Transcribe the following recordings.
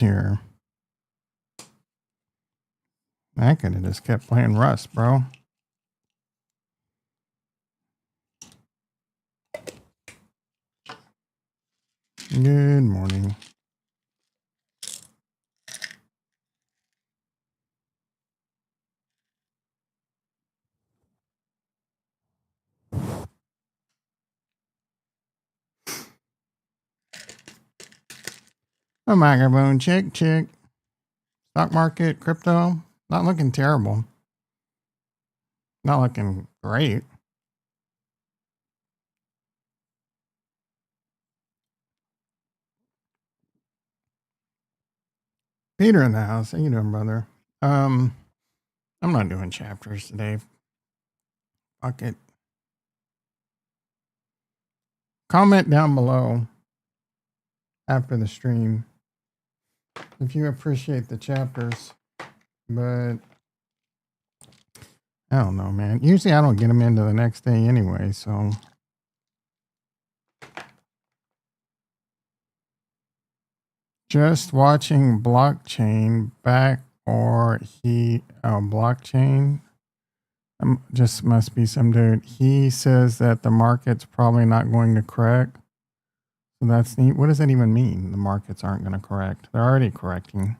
here. I could have just kept playing Rust, bro. Good morning. A microphone check. Stock market, crypto, not looking terrible. Not looking great. Peter in the house. How you doing, brother? I'm not doing chapters today. Fuck it. Comment down below after the stream if you appreciate the chapters. But I don't know, man. Usually I don't get them into the next day anyway, so. Just watching blockchain back or blockchain. Just must be some dude. He says that the market's probably not going to correct. So that's neat. What does that even mean? The markets aren't going to correct. They're already correcting.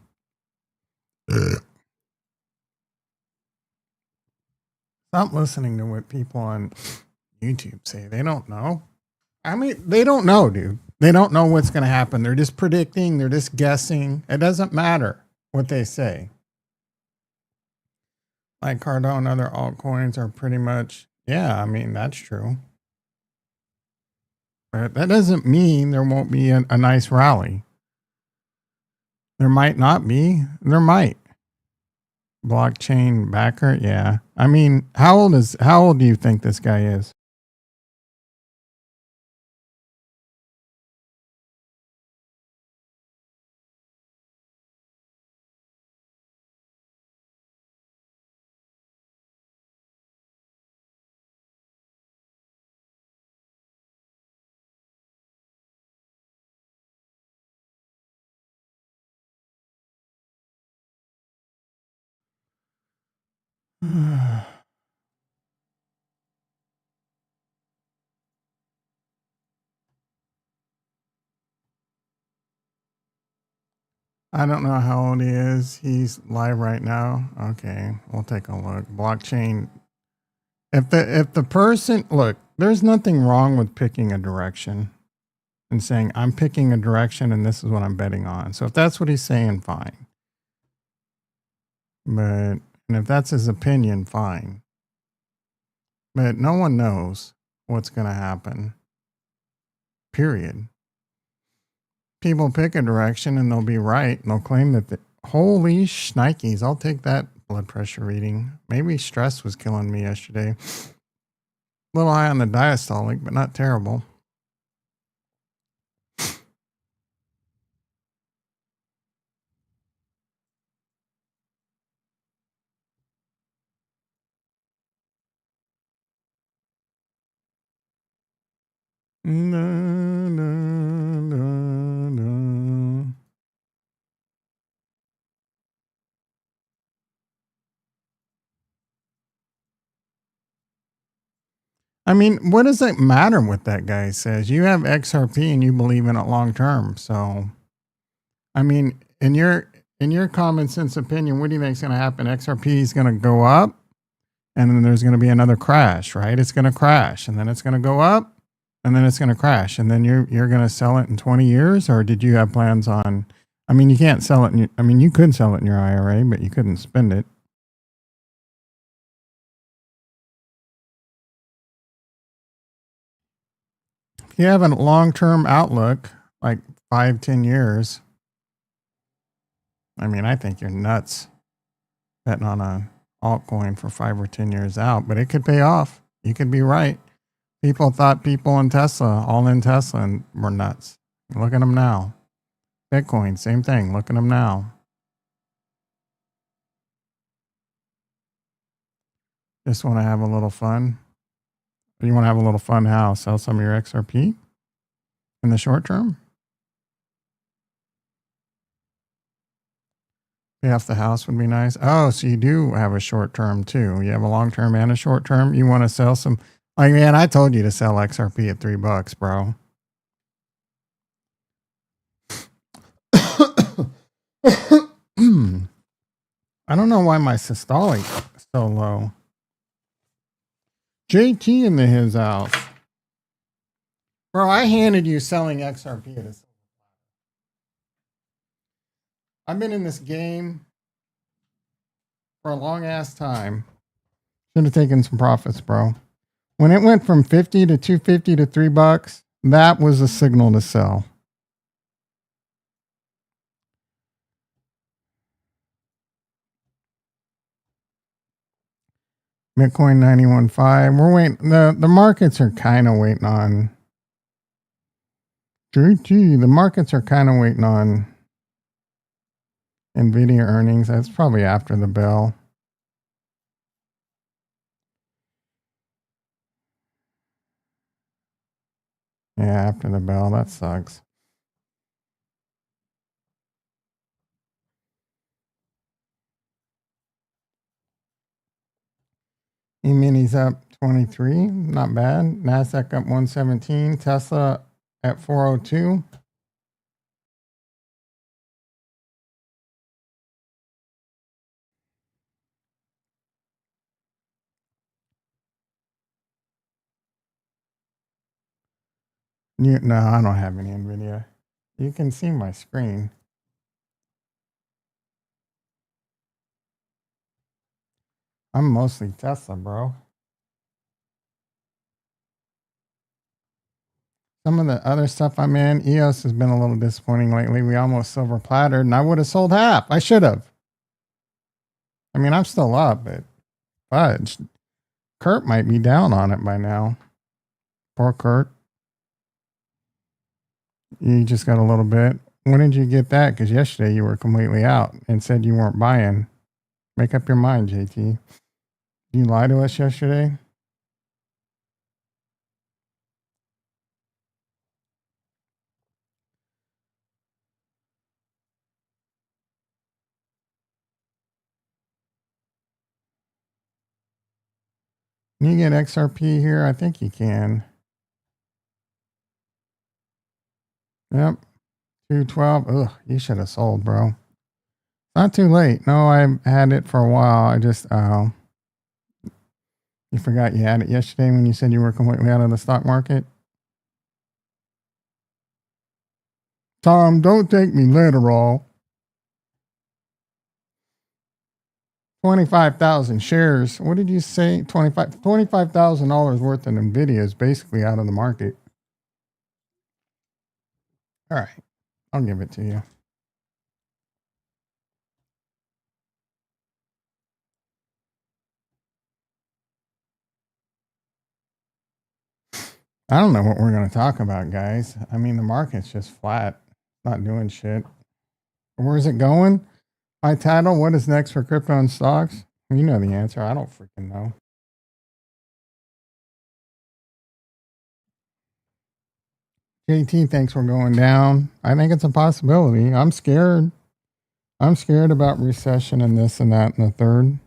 Stop listening to what people on YouTube say. They don't know. I mean, they don't know, dude. They don't know what's going to happen. They're just predicting. They're just guessing. It doesn't matter what they say. Like Cardano, other altcoins are pretty much, yeah, I mean, that's true. But that doesn't mean there won't be a nice rally. There might not be. There might. Blockchain backer, yeah. I mean, how old do you think this guy is? I don't know how old he is. He's live right now. Okay, we'll take a look. Blockchain. If the person, look, there's nothing wrong with picking a direction and saying I'm picking a direction and this is what I'm betting on. So if that's what he's saying, fine. But and if that's his opinion, fine. But no one knows what's going to happen. Period. People pick a direction and they'll be right. And they'll claim that holy shnikes, I'll take that blood pressure reading. Maybe stress was killing me yesterday. A little high on the diastolic, but not terrible. No, no, no, no. I mean, what does it matter what that guy says? You have XRP and you believe in it long term. So, I mean, in your common sense opinion, what do you think is going to happen? XRP is going to go up, and then there's going to be another crash, right? It's going to crash, and then it's going to go up, and then it's going to crash, and then you're going to sell it in 20 years, or did you have plans on? I mean, you can't sell it. You could sell it in your IRA, but you couldn't spend it. If you have a long-term outlook, like 5-10 years, I mean, I think you're nuts betting on a altcoin for 5 or 10 years out, but it could pay off. You could be right. People thought people in Tesla, all in Tesla, and were nuts. Look at them now. Bitcoin, same thing. Look at them now. Just want to have a little fun. You want to have a little fun how? Sell some of your XRP in the short term? Pay off the house would be nice. Oh, so you do have a short term too. You have a long term and a short term. You want to sell some? Like, man, I told you to sell XRP at $3, bro. I don't know why my systolic is so low. JT in his house. Bro, I handed you selling XRP at a. I've been in this game for a long ass time. Should have taken some profits, bro. When it went from 50 to 250 to $3, that was a signal to sell. Bitcoin 91.5. We're waiting. The markets are kind of waiting on. The markets are kind of waiting on Nvidia earnings. That's probably after the bell. Yeah, after the bell. That sucks. E-mini's up 23. Not bad. NASDAQ up 117. Tesla at 402. No, I don't have any Nvidia. You can see my screen. I'm mostly Tesla, bro. Some of the other stuff I'm in, EOS has been a little disappointing lately. We almost silver plattered, and I would have sold half. I should have. I mean, I'm still up, but fudge. Kurt might be down on it by now. Poor Kurt. You just got a little bit. When did you get that? Because yesterday you were completely out and said you weren't buying. Make up your mind, JT. Did you lie to us yesterday? Can you get XRP here? I think you can. Yep. 212. Ugh, you should have sold, bro. Not too late. No, I've had it for a while. I just, you forgot you had it yesterday when you said you were completely out of the stock market. Tom, don't take me literal. 25,000 shares. What did you say? $25,000 worth of Nvidia is basically out of the market. All right. I'll give it to you. I don't know what we're going to talk about, guys. I mean, the market's just flat, not doing shit. Where's it going? My title, what is next for crypto and stocks? You know the answer. I don't freaking know. JT thinks we're going down. I think it's a possibility. I'm scared. I'm scared about recession and this and that and the third.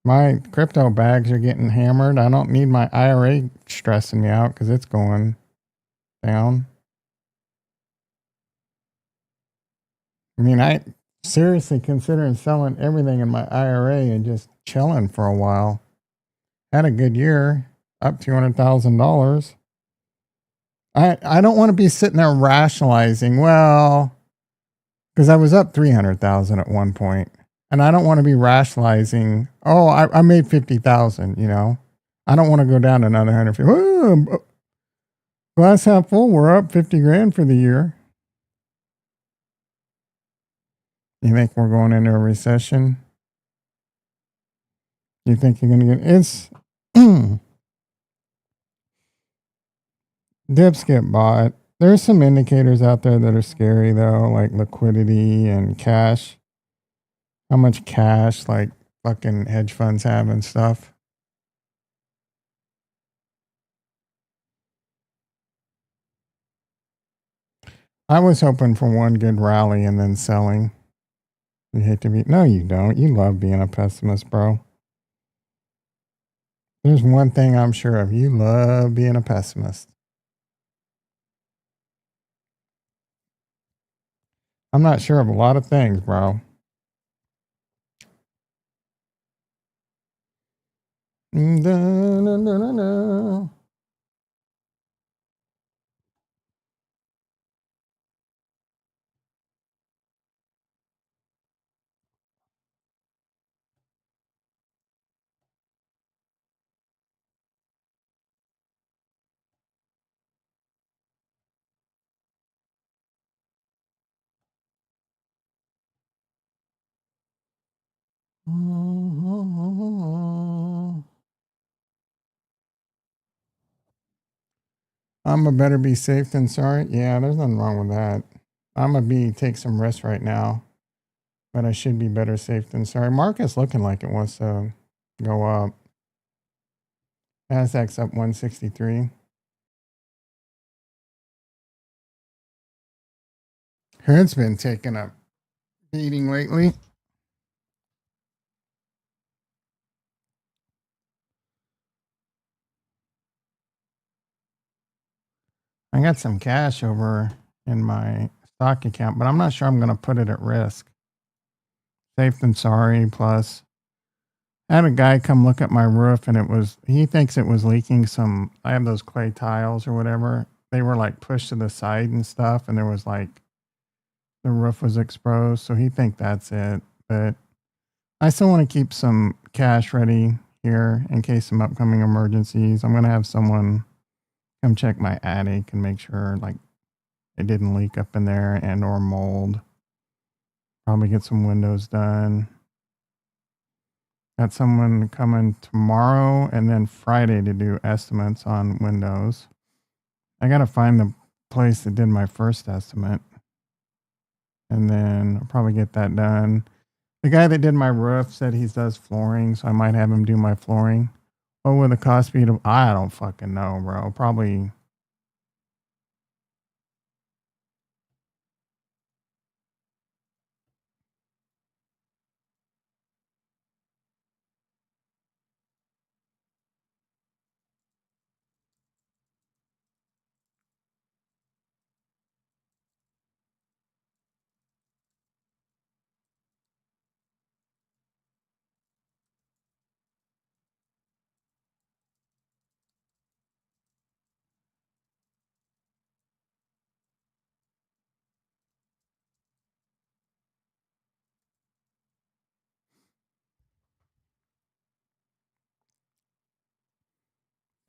My crypto bags are getting hammered. I don't need my IRA stressing me out because it's going down. I mean, I seriously considering selling everything in my IRA and just chilling for a while. Had a good year, up $200,000. I don't want to be sitting there rationalizing, well, because I was up 300,000 at one point. And I don't want to be rationalizing, oh, I made 50,000, you know. I don't want to go down another 150. Oh, glass half full, we're up 50 grand for the year. You think we're going into a recession? You think you're going to get it's dips get bought. There's some indicators out there that are scary though, like liquidity and cash. How much cash like fucking hedge funds have and stuff. I was hoping for one good rally and then selling. You hate to be. No, you don't. You love being a pessimist, bro. There's one thing I'm sure of. You love being a pessimist. I'm not sure of a lot of things, bro. Da-na-na-na-na. I'm a better be safe than sorry. Yeah, there's nothing wrong with that. I'm a be take some rest right now, but I should be better safe than sorry. Market's looking like it wants to go up. Nasdaq's up 163. Hood's been taking a beating lately. I got some cash over in my stock account, but I'm not sure I'm going to put it at risk. Safe than sorry. Plus, I had a guy come look at my roof and he thinks it was leaking some. I have those clay tiles or whatever. They were like pushed to the side and stuff, and there was like the roof was exposed. So he think that's it. But I still want to keep some cash ready here in case some upcoming emergencies. I'm going to have someone come check my attic and make sure like it didn't leak up in there and or mold. Probably get some windows done. Got someone coming tomorrow and then Friday to do estimates on windows. I got to find the place that did my first estimate. And then I'll probably get that done. The guy that did my roof said he does flooring, so I might have him do my flooring. What would the cost be to? I don't fucking know, bro. Probably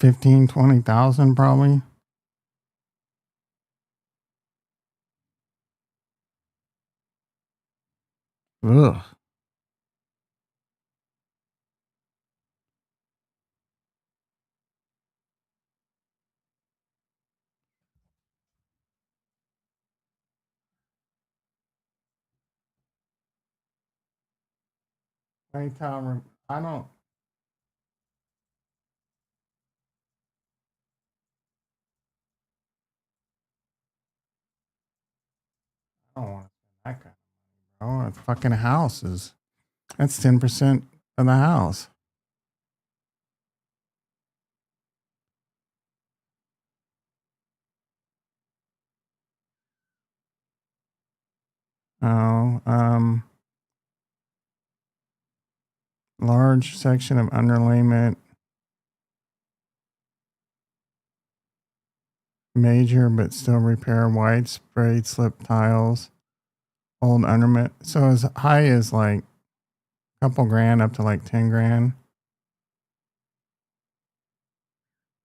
15, 20,000, probably. Ugh. Hey, Tom, I don't want to spend that kind of money, bro. It's fucking houses. That's 10% of the house. Oh, large section of underlayment, major but still repair, widespread slip tiles, old underment. So as high as like a couple grand up to like 10 grand.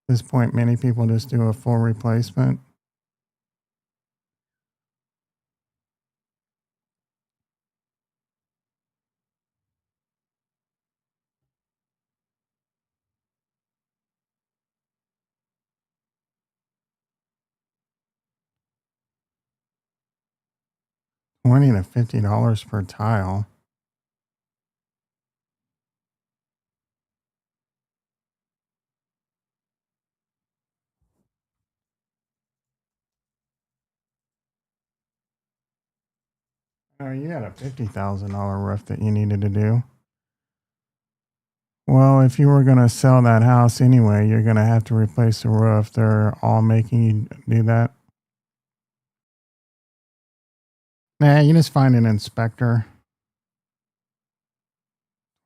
At this point, many people just do a full replacement. $20 to $50 per tile. Oh, you had a $50,000 roof that you needed to do. Well, if you were going to sell that house anyway, you're going to have to replace the roof. They're all making you do that. Nah, you just find an inspector.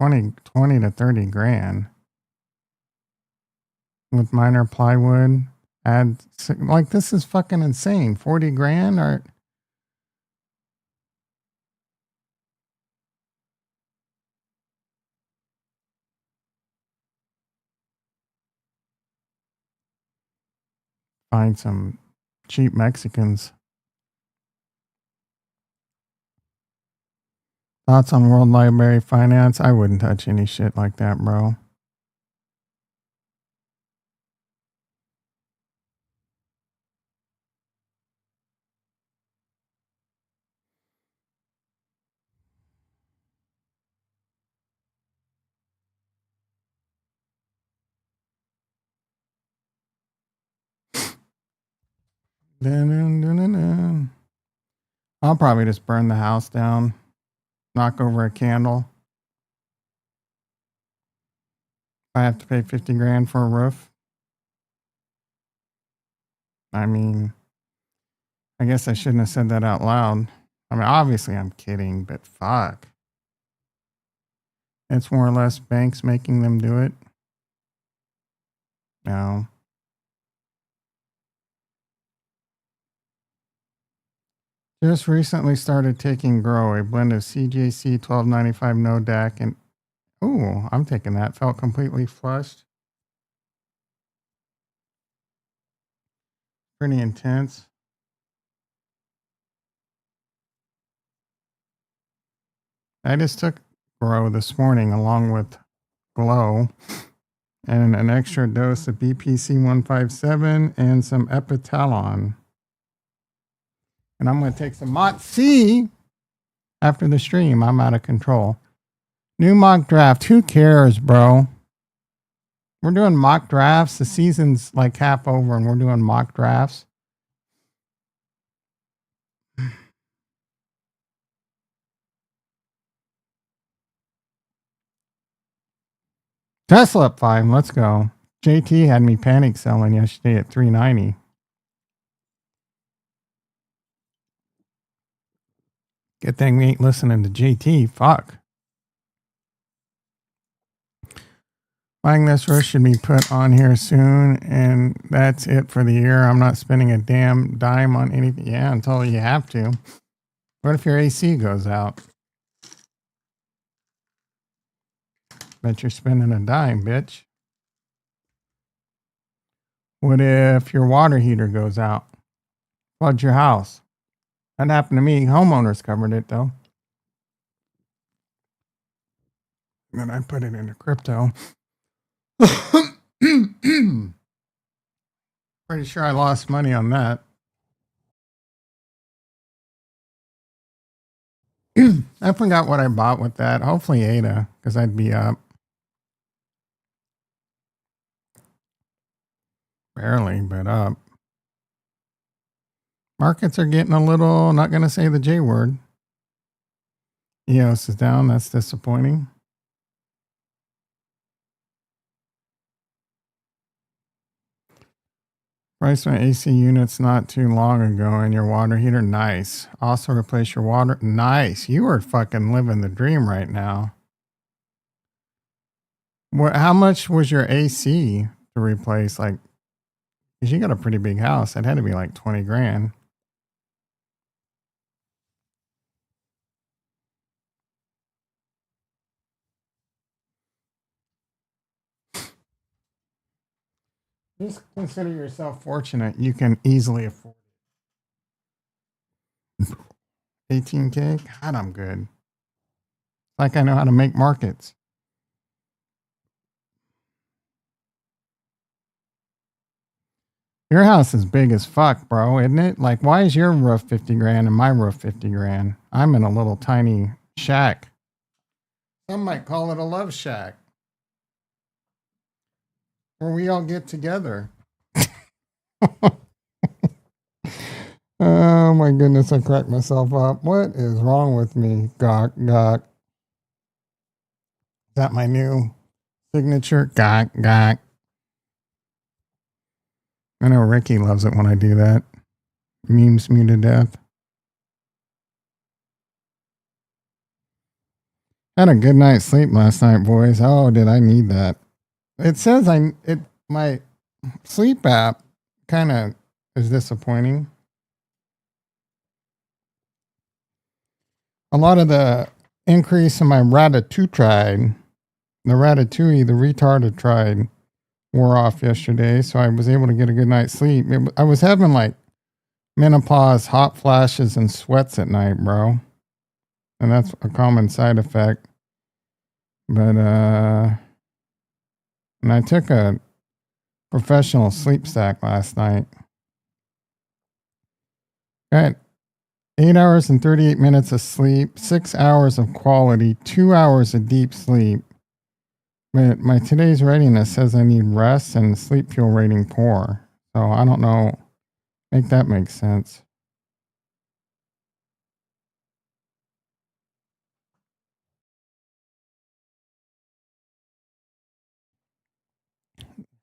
20 to 30 grand with minor plywood. Add, like, this is fucking insane. 40 grand or. Find some cheap Mexicans. Thoughts on World Library Finance? I wouldn't touch any shit like that, bro. Dun-dun-dun-dun-dun. I'll probably just burn the house down, knock over a candle. If I have to pay 50 grand for a roof. I mean, I guess I shouldn't have said that out loud. I mean, obviously I'm kidding, but fuck. It's more or less banks making them do it. No. Just recently started taking Grow, a blend of CJC 1295 no DAC, and ooh, I'm taking that. Felt completely flushed. Pretty intense. I just took Grow this morning along with Glow and an extra dose of BPC 157 and some Epitalon. And I'm going to take some Mott C after the stream. I'm out of control. New mock draft. Who cares, bro? We're doing mock drafts. The season's like half over and we're doing mock drafts. Tesla up 5. Let's go. JT had me panic selling yesterday at 390. Good thing we ain't listening to JT. Fuck. Buying this rush should be put on here soon, and that's it for the year. I'm not spending a damn dime on anything. Yeah, until you have to. What if your AC goes out? Bet you're spending a dime, bitch. What if your water heater goes out? Floods your house. That happened to me. Homeowners covered it, though. Then I put it into crypto. Pretty sure I lost money on that. I forgot what I bought with that. Hopefully ADA, because I'd be up. Barely, but up. Markets are getting a little, not going to say the J word. EOS is down. That's disappointing. Priced my AC units not too long ago and your water heater. Nice. Also replace your water. Nice. You are fucking living the dream right now. How much was your AC to replace? Like, because you got a pretty big house. It had to be like 20 grand. Just consider yourself fortunate. You can easily afford it. 18K? God, I'm good. Like I know how to make markets. Your house is big as fuck, bro, isn't it? Like, why is your roof 50 grand and my roof 50 grand? I'm in a little tiny shack. Some might call it a love shack. Where we all get together. Oh my goodness, I cracked myself up. What is wrong with me? Gawk, gawk. Is that my new signature? Gawk, gawk. I know Ricky loves it when I do that. Memes me to death. Had a good night's sleep last night, boys. Oh, did I need that? It says my sleep app kind of is disappointing. A lot of the increase in my Ratatouille, the retarded tried, wore off yesterday, so I was able to get a good night's sleep. I was having like menopause, hot flashes, and sweats at night, bro. And that's a common side effect. But, and I took a professional sleep stack last night. Got 8 hours and 38 minutes of sleep, 6 hours of quality, 2 hours of deep sleep. But my today's readiness says I need rest and sleep fuel rating poor. So I don't know. Make that make sense.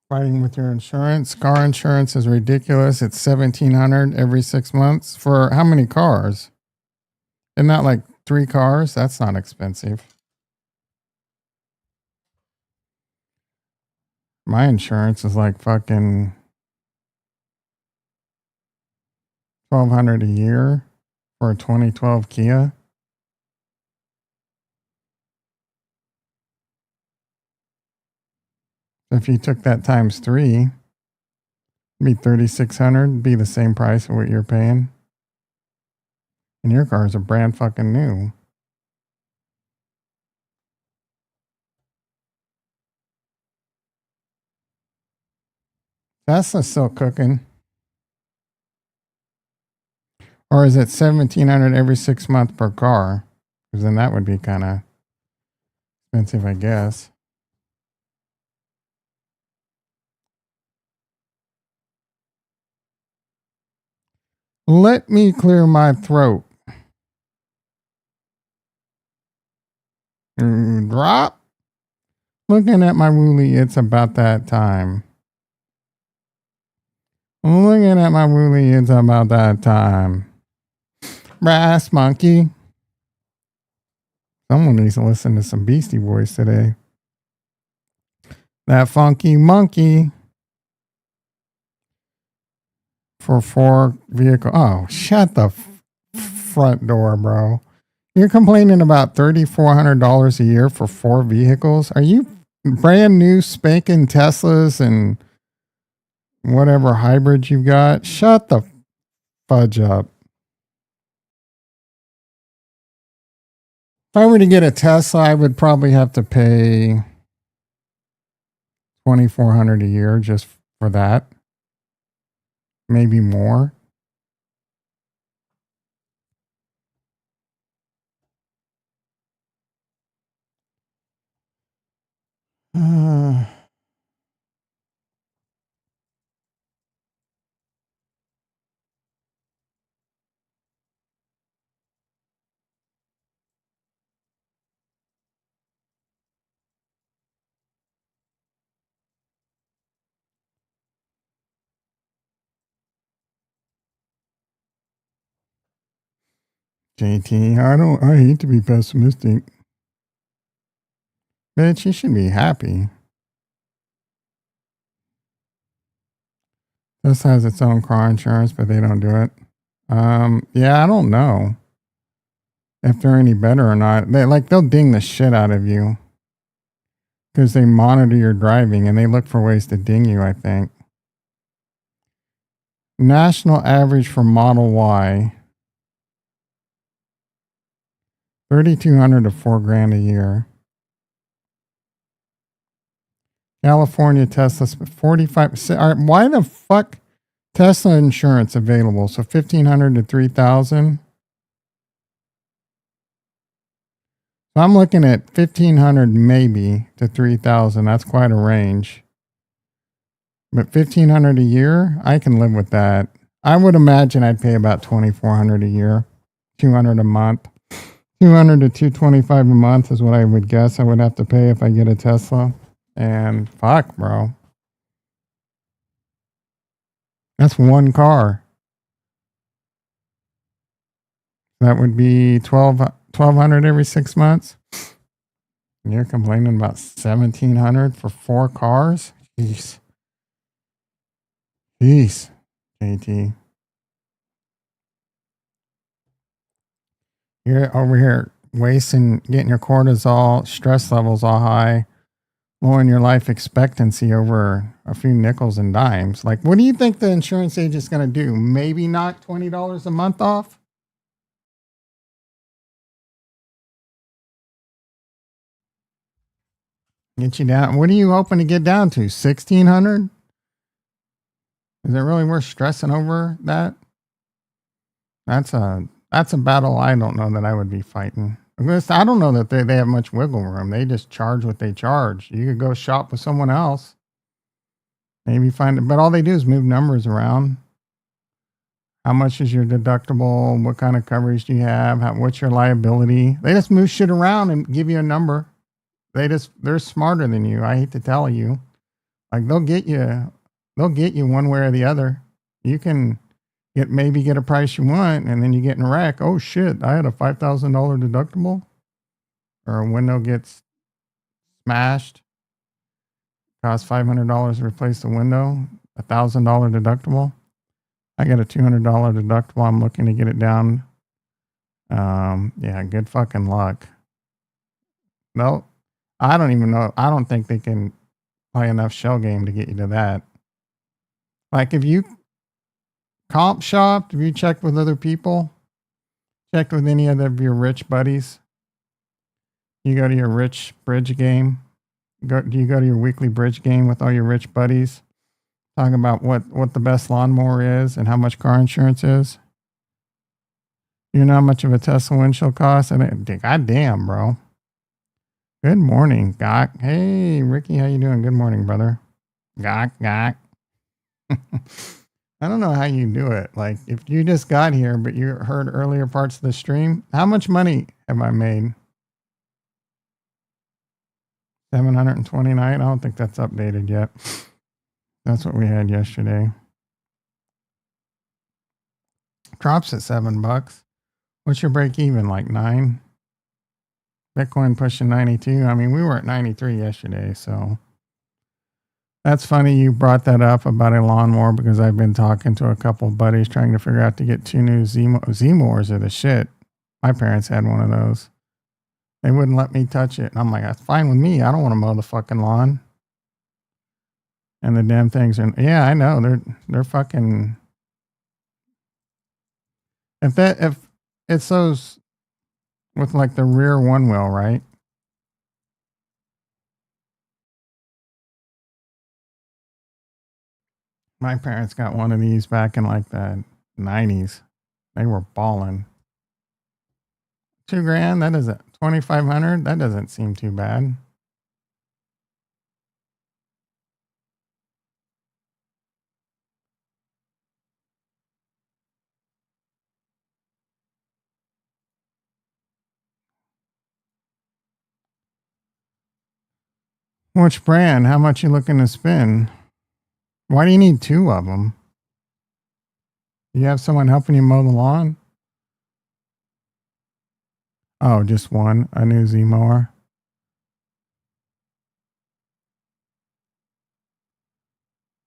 Fighting with your insurance. Car insurance is ridiculous. It's $1,700 every 6 months for how many cars? Isn't that like 3 cars? That's not expensive. My insurance is like fucking $1,200 a year for a 2012 Kia. If you took that times 3, it'd be $3,600. Be the same price of what you're paying. And your cars are brand fucking new. Tesla's still cooking. Or is it $1,700 every 6 months per car? Because then that would be kind of expensive, I guess. Let me clear my throat. Drop. Looking at my Wooly, it's about that time. Looking at my Wooly, it's about that time. Brass monkey. Someone needs to listen to some Beastie Boys today. That funky monkey. For 4 vehicle. Oh, shut the front door, bro. You're complaining about $3,400 a year for 4 vehicles? Are you brand new spanking Teslas and whatever hybrids you've got? Shut the fudge up. If I were to get a Tesla, I would probably have to pay $2,400 a year just for that. Maybe more. JT, I hate to be pessimistic. Bitch, you should be happy. This has its own car insurance, but they don't do it. Yeah, I don't know if they're any better or not. They'll ding the shit out of you because they monitor your driving and they look for ways to ding you, I think. National average for Model Y, $3,200 to $4,000 a year. California Tesla, 45. Why the fuck Tesla insurance available? So $1,500 to $3,000. So I'm looking at $1,500 maybe to $3,000. That's quite a range. But $1,500 a year, I can live with that. I would imagine I'd pay about 2,400 a year, 200 a month. 200 to 225 a month is what I would guess I would have to pay if I get a Tesla. And fuck, bro. That's one car. That would be 1,200 every 6 months. And you're complaining about 1,700 for 4 cars? Jeez. Jeez, JT. You're over here wasting, getting your cortisol, stress levels all high, lowering your life expectancy over a few nickels and dimes. Like, what do you think the insurance agent's going to do? Maybe knock $20 a month off? Get you down. What are you hoping to get down to? 1,600? Is it really worth stressing over that? That's a battle I don't know that I would be fighting. I don't know that they have much wiggle room. They just charge what they charge. You could go shop with someone else. Maybe find it, but all they do is move numbers around. How much is your deductible? What kind of coverage do you have? What's your liability? They just move shit around and give you a number. They're smarter than you. I hate to tell you. Like they'll get you one way or the other. You can maybe get a price you want, and then you get in a wreck. Oh shit, I had a $5,000 deductible. Or a window gets smashed. Costs $500 to replace the window. $1,000 deductible. I got a $200 deductible. I'm looking to get it down. Yeah, good fucking luck. No, I don't even know. I don't think they can play enough shell game to get you to that. Like if you comp shopped, have you checked with other people? Checked with any other of your rich buddies? You go to your rich bridge game? Do you go to your weekly bridge game with all your rich buddies? Talking about what the best lawnmower is and how much car insurance is? You know how much of a Tesla windshield costs? God damn, bro. Good morning, Gok. Hey, Ricky, how you doing? Good morning, brother. Gok. I don't know how you do it. Like, if you just got here, but you heard earlier parts of the stream, how much money have I made? 729? I don't think that's updated yet. That's what we had yesterday. Drops at $7. What's your break even? Like 9? Bitcoin pushing 92. I mean, we were at 93 yesterday, so that's funny you brought that up about a lawnmower because I've been talking to a couple of buddies trying to figure out to get 2 new Z-mowers are the shit. My parents had one of those. They wouldn't let me touch it. And I'm like, that's fine with me. I don't want to mow the fucking lawn. And the damn things are, yeah, I know. They're fucking, if it's those with like the rear one wheel, right? My parents got one of these back in like the 90s. They were balling. $2,000. That isn't 2,500. That doesn't seem too bad. Which brand? How much you looking to spend? Why do you need 2 of them? You have someone helping you mow the lawn? Oh, just one. A new Z-mower.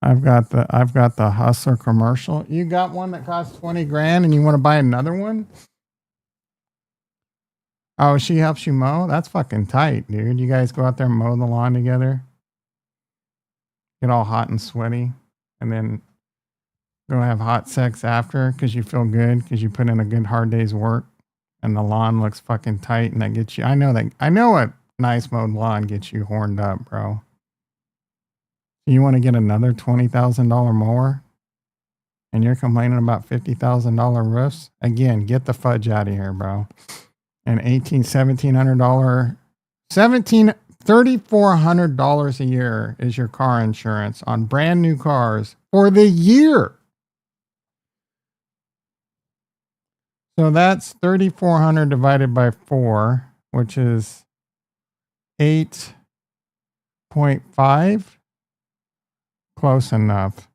I've got the Hustler commercial. You got one that costs $20,000 and you want to buy another one? Oh, she helps you mow? That's fucking tight, dude. You guys go out there and mow the lawn together. Get all hot and sweaty. And then go have hot sex after because you feel good because you put in a good hard day's work and the lawn looks fucking tight and that gets you. I know a nice mowed lawn gets you horned up, bro. You want to get another $20,000 mower and you're complaining about $50,000 roofs? Again, get the fudge out of here, bro. And $1,700, $3,400 a year is your car insurance on brand new cars for the year. So that's 3,400 divided by 4, which is 8.5. Close enough.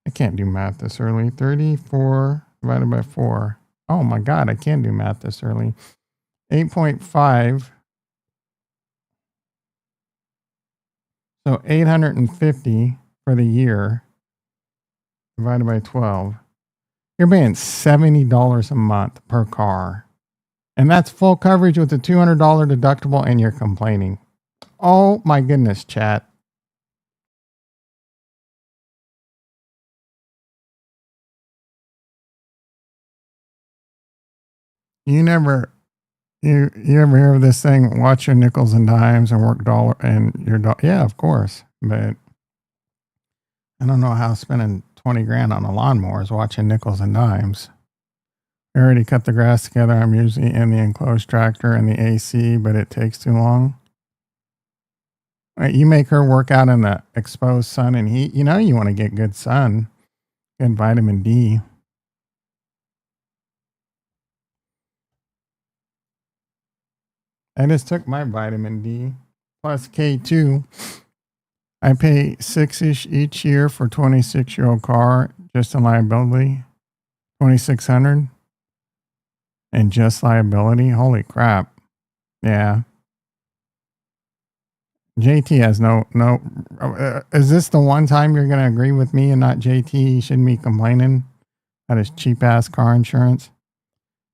I can't do math this early. 34 divided by 4. Oh my God, I can do math this early. 8.5. So 850 for the year divided by 12. You're paying $70 a month per car. And that's full coverage with a $200 deductible, and you're complaining. Oh my goodness, chat. You ever hear of this thing? Watch your nickels and dimes and work dollar and your dollar. Yeah, of course. But I don't know how spending 20 grand on a lawnmower is watching nickels and dimes. I already cut the grass together. I'm usually in the enclosed tractor and the AC, but it takes too long. Right, you make her work out in the exposed sun and heat. You know you want to get good sun, good vitamin D. I just took my vitamin D plus K2. I pay $6-ish each year for 26-year-old car, just in liability, 2,600, and just liability. Holy crap! Yeah, JT has no. Is this the one time you're going to agree with me and not JT? He shouldn't be complaining about his cheap ass car insurance.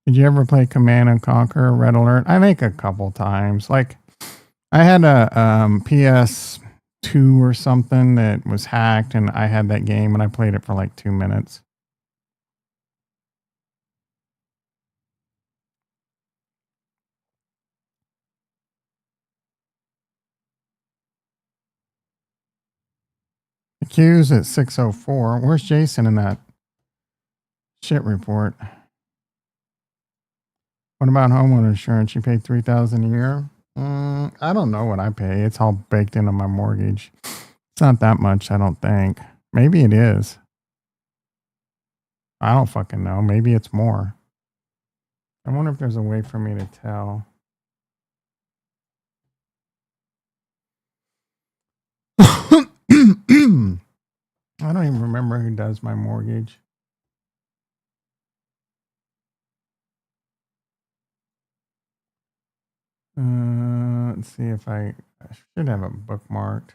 Did you ever play Command and Conquer Red Alert? I think a couple times. Like I had a PS2 or something that was hacked, and I had that game, and I played it for like 2 minutes. Accused at 6:04. Where's Jason in that shit report? What about homeowner insurance? You pay $3,000 a year. I don't know what I pay. It's all baked into my mortgage. It's not that much, I don't think. Maybe it is. I don't fucking know. Maybe it's more. I wonder if there's a way for me to tell. I don't even remember who does my mortgage. Let's see if I should have it bookmarked.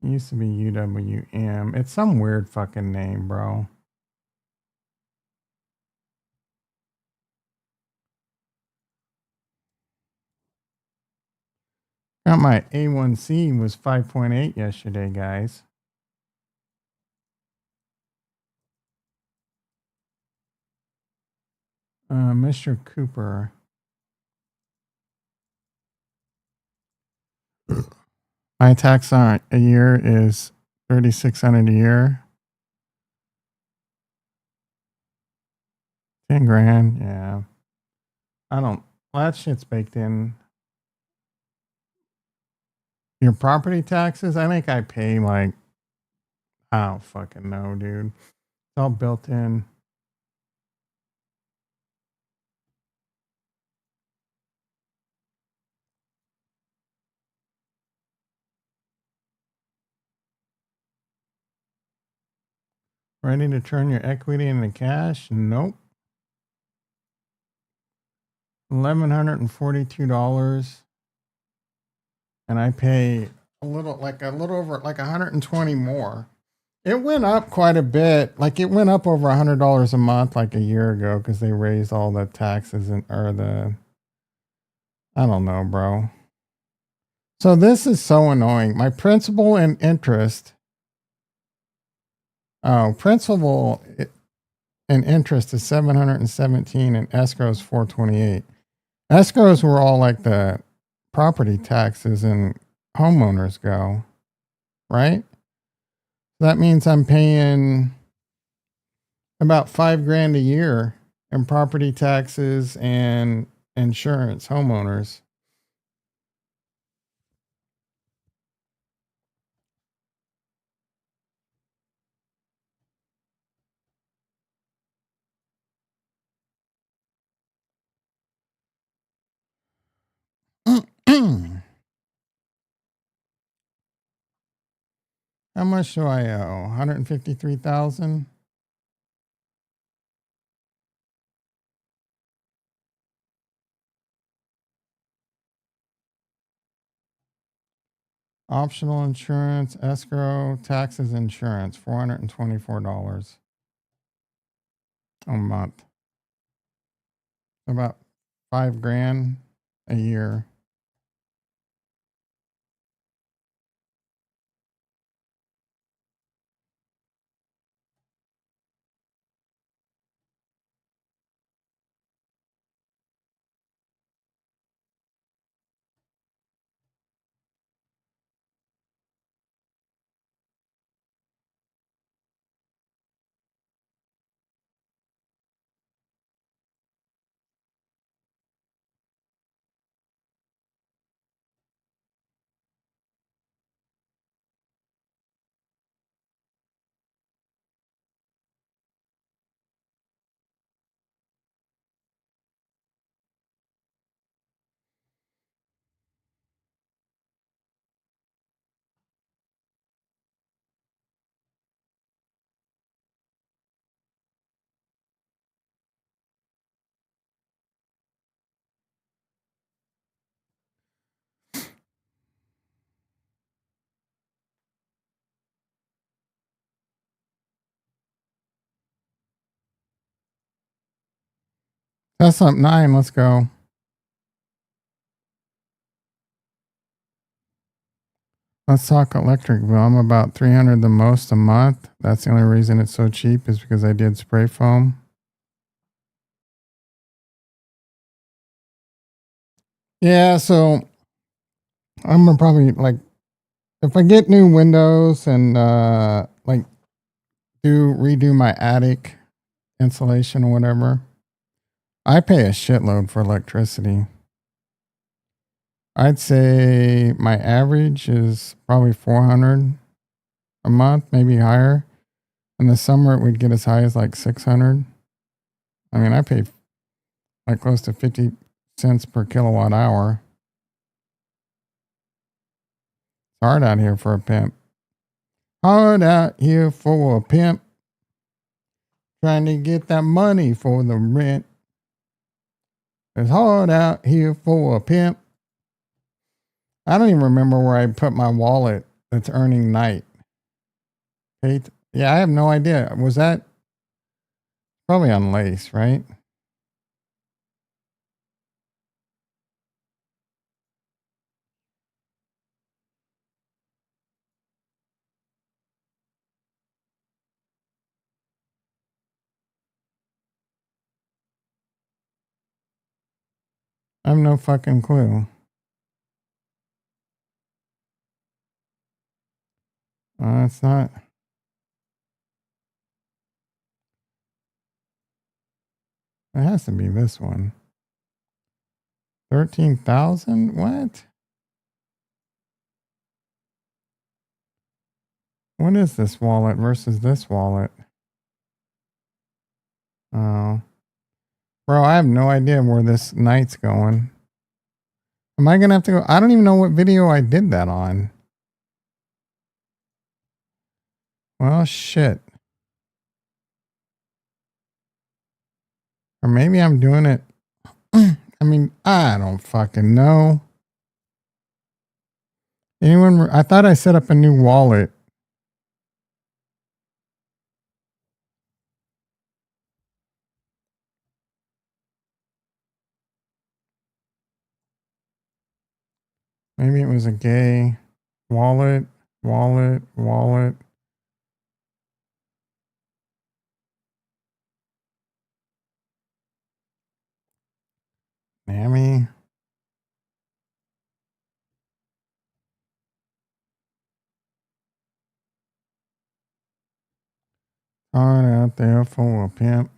It used to be UWM. It's some weird fucking name, bro. Got my A1C was 5.8 yesterday, guys. Mr. Cooper. My tax on a year is 3,600 a year. 10 grand, yeah. I don't. Well, that shit's baked in. Your property taxes, I think I pay like, I don't fucking know, dude. It's all built in. Ready to turn your equity into cash? Nope. $1,142, and I pay a little over like 120 more. It went up quite a bit. Like it went up over $100 a month like a year ago because they raised all the taxes I don't know, bro. So this is so annoying. My principal and interest. Oh, principal and interest is 717 and escrow is 428. Escrows were all like the property taxes and homeowners go, right? That means I'm paying about 5 grand a year in property taxes and insurance, homeowners. How much do I owe? 153,000. Optional insurance, escrow, taxes, insurance, $424 a month. About 5 grand a year. That's up 9. Let's go. Let's talk electric bill. I'm about 300 the most a month. That's the only reason it's so cheap is because I did spray foam. Yeah, so I'm gonna probably like if I get new windows and like redo my attic insulation or whatever, I pay a shitload for electricity. I'd say my average is probably 400 a month, maybe higher. In the summer, it would get as high as like 600. I mean, I pay like close to 50 cents per kilowatt hour. It's hard out here for a pimp. Hard out here for a pimp. Trying to get that money for the rent. It's hard out here for a pimp. I don't even remember where I put my wallet that's earning night. Yeah, I have no idea. Was that probably on Lace, right? I have no fucking clue. It's not. It has to be this one. 13,000? What? What is this wallet versus this wallet? Oh. Bro, I have no idea where this night's going. Am I going to have to go? I don't even know what video I did that on. Well, shit. Or maybe I'm doing it. I mean, I don't fucking know. Anyone? I thought I set up a new wallet. Maybe it was a gay wallet. Mammy. Hard out there for a pimp.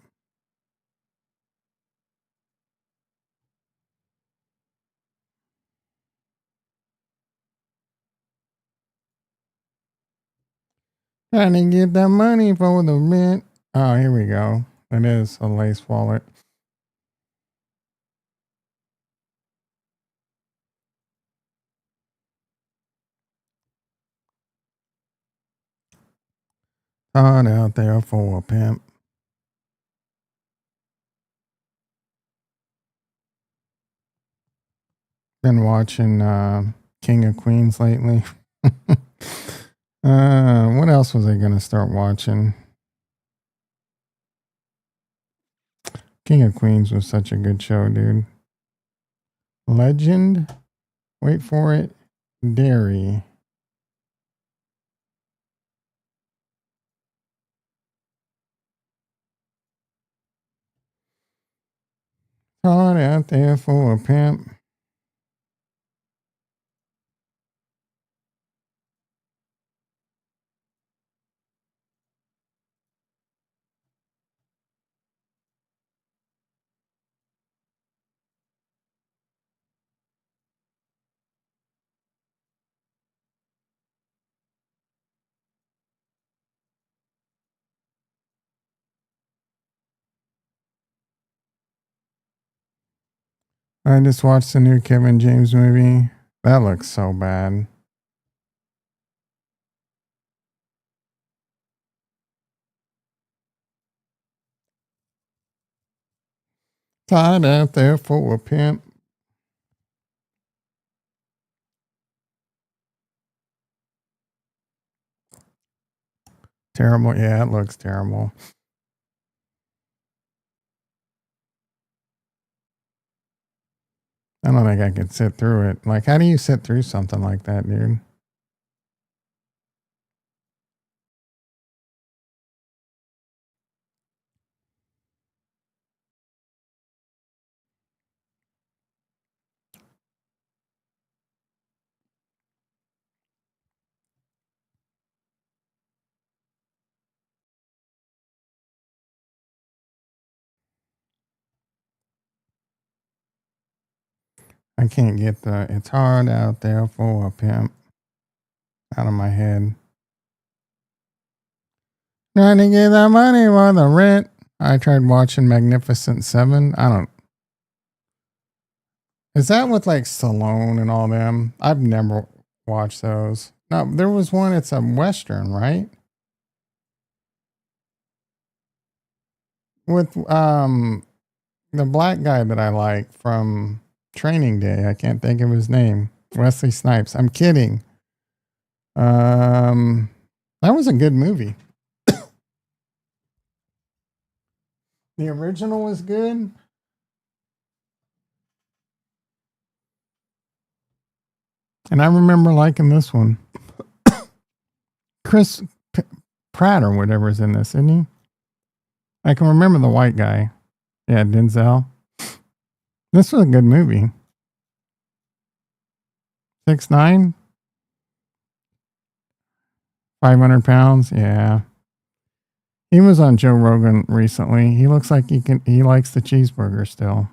Trying to get that money for the rent. Oh, here we go. It is a Lace wallet. Hard out there for a pimp. Been watching King of Queens lately. What else was I gonna start watching? King of Queens was such a good show, dude. Legend, wait for it, Dairy. Hard out there for a pimp. I just watched the new Kevin James movie. That looks so bad. Tied out there for a pimp. Terrible. Yeah, it looks terrible. I don't think I could sit through it. Like, how do you sit through something like that, dude? I can't get the "It's hard out there for a pimp" out of my head. Trying to get that money for the rent. I tried watching Magnificent Seven. I don't. Is that with like Stallone and all them? I've never watched those. No, there was one. It's a western, right? With the black guy that I like from Training Day. I can't think of his name. Wesley Snipes. I'm kidding. Um, that was a good movie. The original was good. And I remember liking this one. Chris Pratt or whatever is in this, isn't he? I can remember the white guy. Yeah, Denzel. This was a good movie. 6'9", 500 pounds. Yeah. He was on Joe Rogan recently. He looks like he likes the cheeseburger still.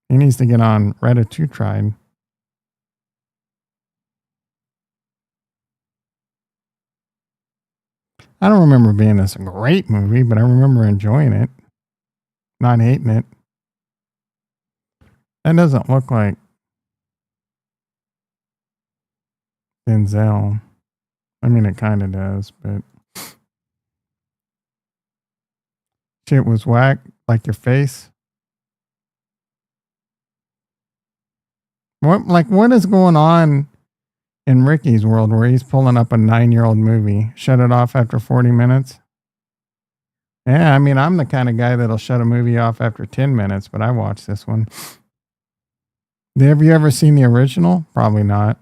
He needs to get on Ratatouille. I don't remember being this great movie, but I remember enjoying it, not hating it. That doesn't look like Denzel. I mean, it kind of does, but shit was whack, like your face. What is going on in Ricky's world where he's pulling up a 9-year-old movie? Shut it off after 40 minutes? Yeah, I mean, I'm the kind of guy that'll shut a movie off after 10 minutes, but I watched this one. Have you ever seen the original? Probably not.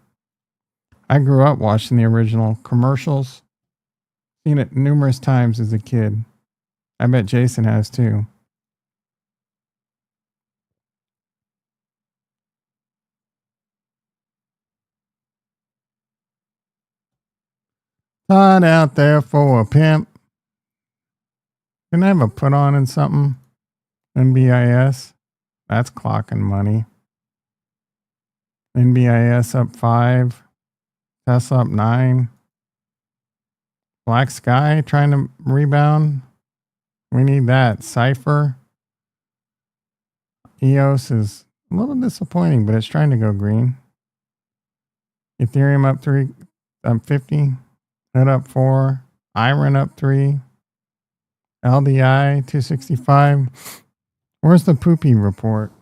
I grew up watching the original commercials. Seen it numerous times as a kid. I bet Jason has too. Hot out there for a pimp. Didn't I have a put on in something? NBIS. That's clocking money. NBIS up 5. Tesla up 9. Black Sky trying to rebound. We need that. Cypher. EOS is a little disappointing, but it's trying to go green. Ethereum up 50. Hit up 4. Iron up 3. LDI 265. Where's the poopy report?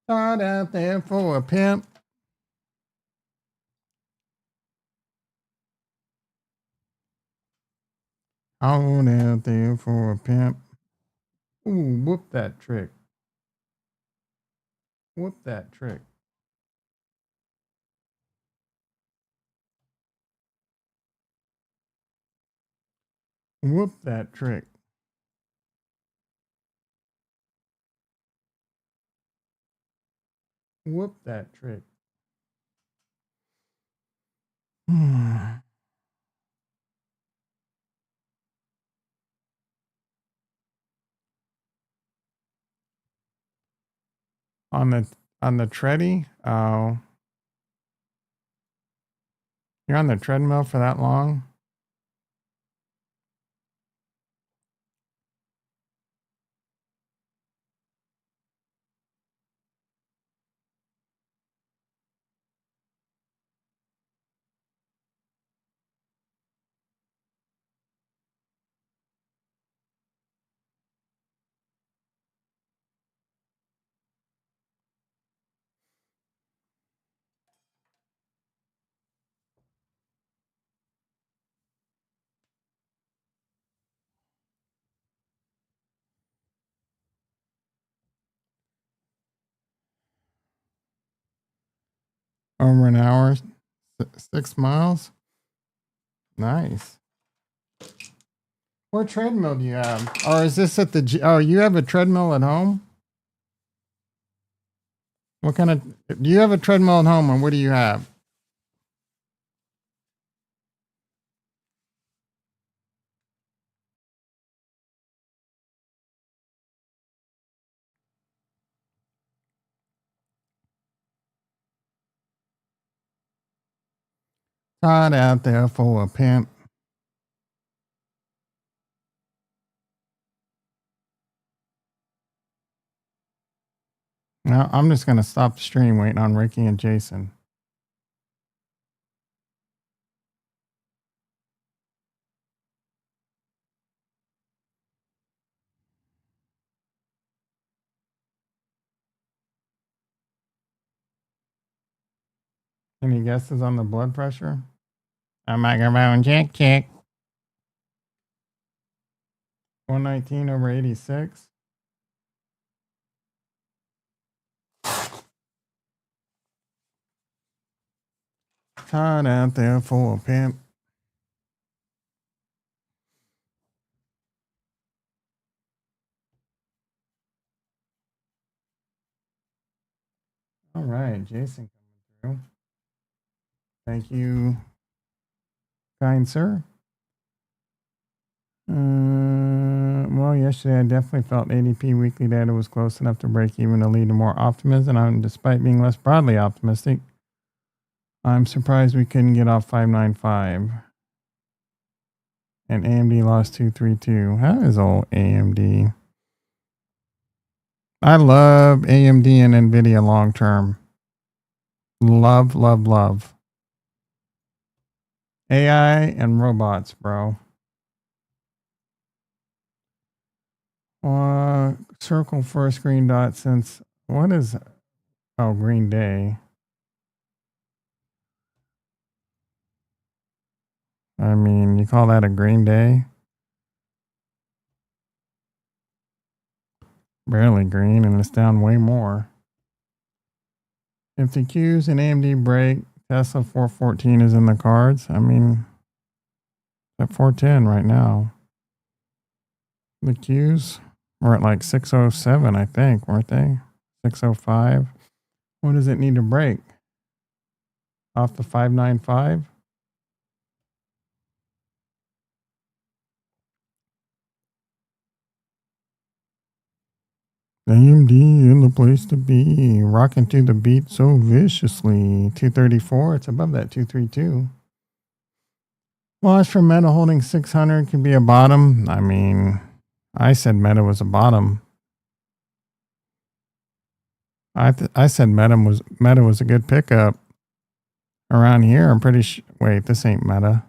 Start out there for a pimp. Out there for a pimp. Ooh, whoop that trick. Whoop that trick. Whoop that trick. Whoop that trick. on the treadie? Oh. You're on the treadmill for that long? Over an hour? 6 miles? Nice. What treadmill do you have? Or is this at the oh, you have a treadmill at home? What kind of do you have a treadmill at home, and what do you have? Hot out there for a pimp. Now I'm just gonna stop the stream waiting on Ricky and Jason. Any guesses on the blood pressure? A microphone check. 119/86. Hot out there for a pimp. All right, Jason coming through. Thank you, kind sir. Well, yesterday I definitely felt ADP weekly data was close enough to break even to lead to more optimism. And despite being less broadly optimistic, I'm surprised we couldn't get off 595. And AMD lost 232. How is old AMD? I love AMD and NVIDIA long term. Love. AI and robots, bro. Circle first green dot since what is Green Day? I mean, you call that a green day? Barely green, and it's down way more. If the Qs and AMD break, Tesla 414 is in the cards. I mean, at 410 right now. The Qs were at like 607, I think, weren't they? 605. What does it need to break? Off the 595? AMD in the place to be. Rocking to the beat so viciously. 234. It's above that 232. Watch for Meta holding 600 could be a bottom. I mean, I said Meta was a bottom. I said Meta was a good pickup around here. I'm pretty sure. Wait, this ain't Meta.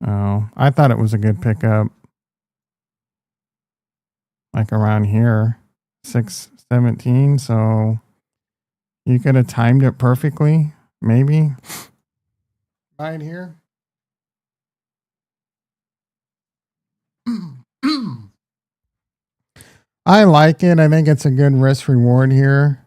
Oh, I thought it was a good pickup, like around here, 617. So you could have timed it perfectly, maybe. Right here. I like it. I think it's a good risk reward here.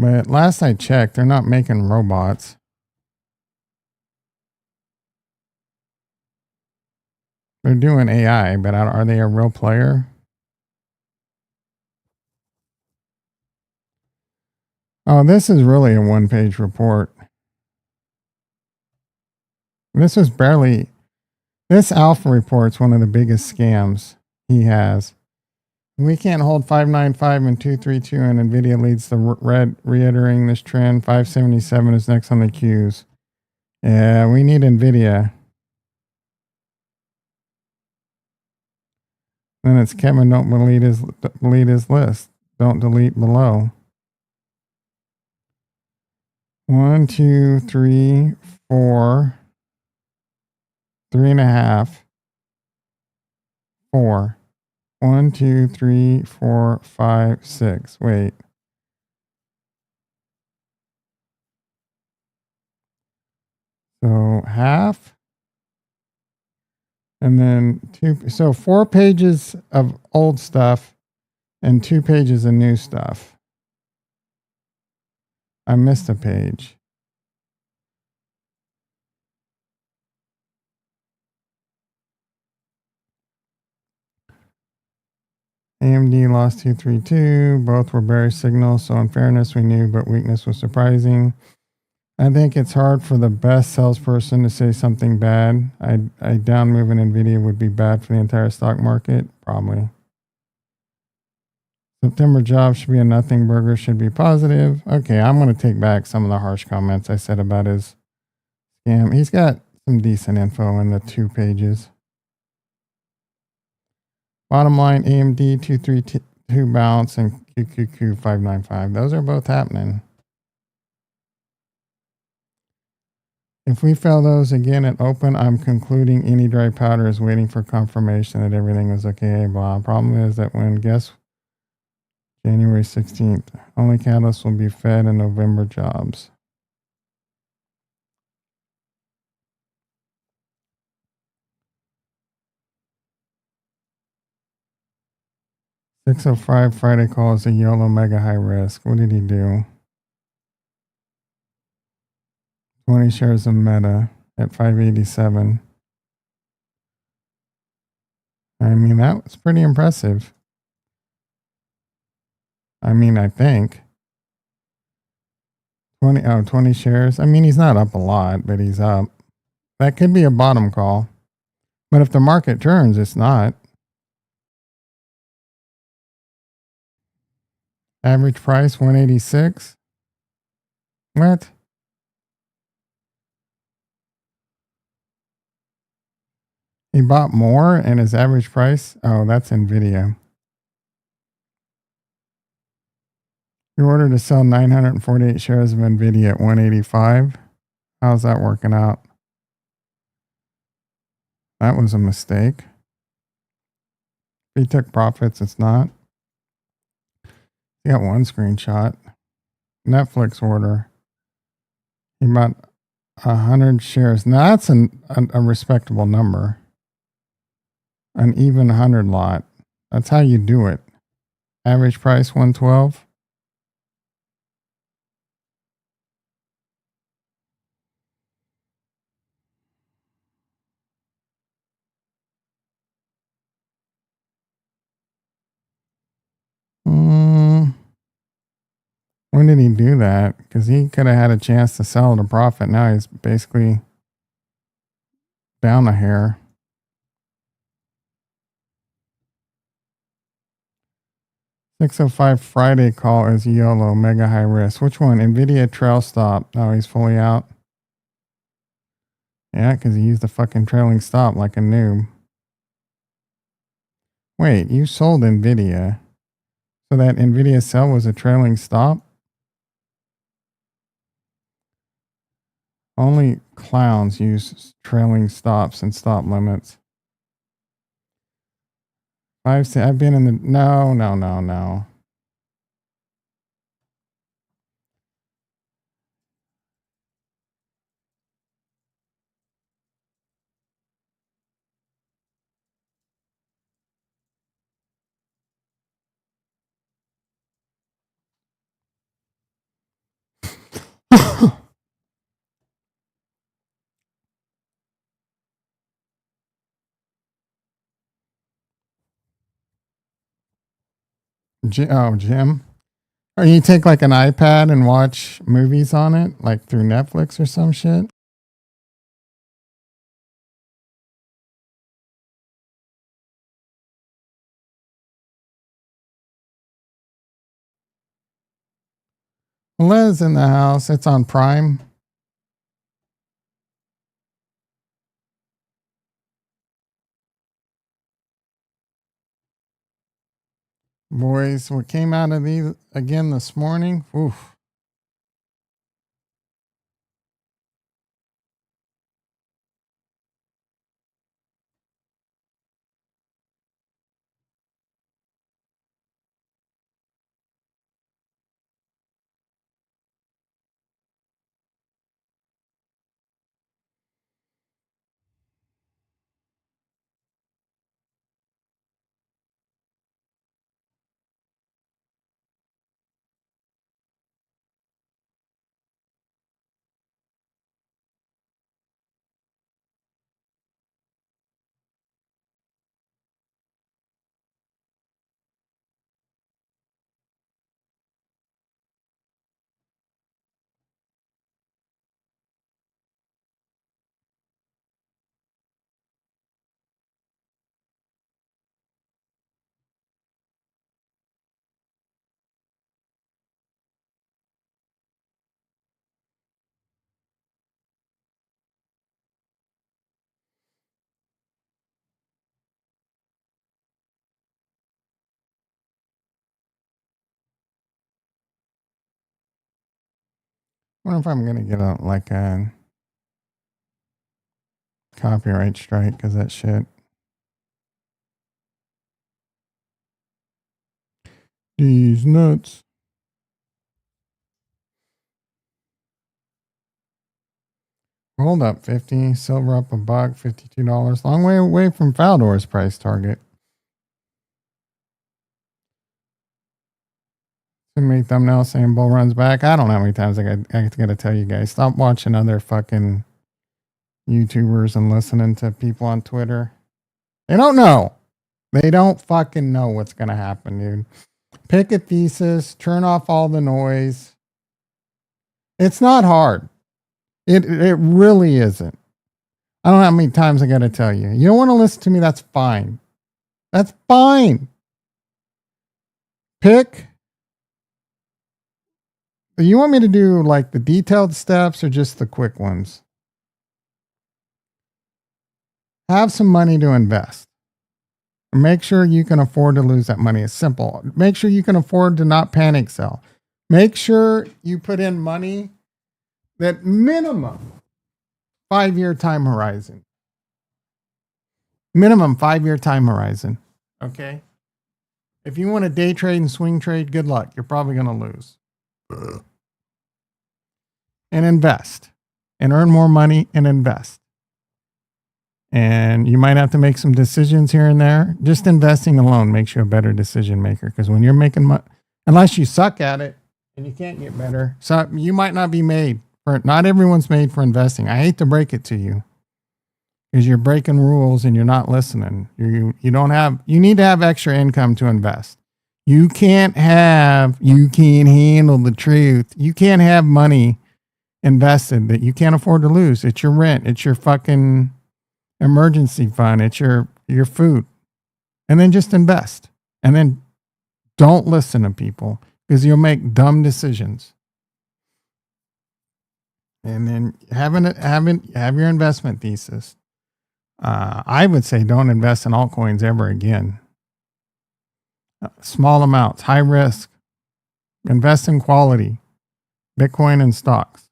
But last I checked, they're not making robots. They're doing AI, but are they a real player? Oh, this is really a one-page report. This alpha report's one of the biggest scams he has. We can't hold 595 and 232, and NVIDIA leads the red, reiterating this trend. 577 is next on the queues. Yeah, we need NVIDIA. Then it's Kevin, don't delete his list. Don't delete below. 1, 2, 3, 4, 3.5, 4. 1, 2, 3, 4, 5, 6. Wait. So half. And then 2. So 4 pages of old stuff and 2 pages of new stuff. I missed a page. AMD lost 232. Both were bearish signals. So in fairness, we knew, but weakness was surprising. I think it's hard for the best salesperson to say something bad. A down move in NVIDIA would be bad for the entire stock market. Probably. September jobs should be a nothing burger, should be positive. Okay, I'm going to take back some of the harsh comments I said about his scam. He's got some decent info in the 2 pages. Bottom line, AMD 232 bounce and QQQ 595. Those are both happening. If we fail those again at open, I'm concluding any dry powder is waiting for confirmation that everything was okay. Blah. Problem is that when guess January 16th, only catalysts will be fed in November jobs. $605 Friday call is a YOLO mega high risk. What did he do? 20 shares of Meta at 587. I mean, that was pretty impressive. I mean, I think 20 shares. I mean, he's not up a lot, but he's up. That could be a bottom call. But if the market turns, it's not. Average price 186. What? He bought more and his average price? Oh, that's NVIDIA. He ordered to sell 948 shares of NVIDIA at 185. How's that working out? That was a mistake. If he took profits, it's not. He got one screenshot. Netflix order. He bought 100 shares. Now that's a respectable number. An even 100 lot. That's how you do it. Average price 112. When did he do that? Because he could have had a chance to sell at a profit. Now he's basically down a hair. 6:05 Friday call is YOLO, mega high risk. Which one? NVIDIA trail stop. Oh, he's fully out. Yeah, because he used the fucking trailing stop like a noob. Wait, you sold NVIDIA. So that NVIDIA sell was a trailing stop? Only clowns use trailing stops and stop limits. I've been in the... No. Jim? Or you take like an iPad and watch movies on it, like through Netflix or some shit? Liz in the house. It's on Prime. Boys, what came out of these again this morning? Oof. I wonder if I'm gonna get a copyright strike because that shit. These nuts. Gold up 50, silver up $1, $52. Long way away from Faldor's price target. Too many thumbnails saying bull runs back. I don't know how many times I gotta tell you guys. Stop watching other fucking YouTubers and listening to people on Twitter. They don't know. They don't fucking know what's gonna happen, dude. Pick a thesis, turn off all the noise. It's not hard. It really isn't. I don't know how many times I got to tell you. You don't want to listen to me, that's fine. That's fine. Pick. You want me to do like the detailed steps or just the quick ones? Have some money to invest. Make sure you can afford to lose that money. It's simple. Make sure you can afford to not panic sell. Make sure you put in money that minimum 5-year time horizon. Minimum 5-year time horizon. Okay. If you want to day trade and swing trade, good luck. You're probably going to lose. And invest and earn more money and invest. And you might have to make some decisions here and there. Just investing alone makes you a better decision maker because when you're making money, unless you suck at it and you can't get better, so you might not be made for it. Not everyone's made for investing. I hate to break it to you because you're breaking rules and you're not listening. You need to have extra income to invest. You can't handle the truth. You can't have money invested that you can't afford to lose. It's your rent. It's your fucking emergency fund. It's your food. And then just invest. And then Don't listen to people because you'll make dumb decisions. And then have your investment thesis. I would say don't invest in altcoins ever again. Small amounts, high risk. Invest in quality, Bitcoin and stocks.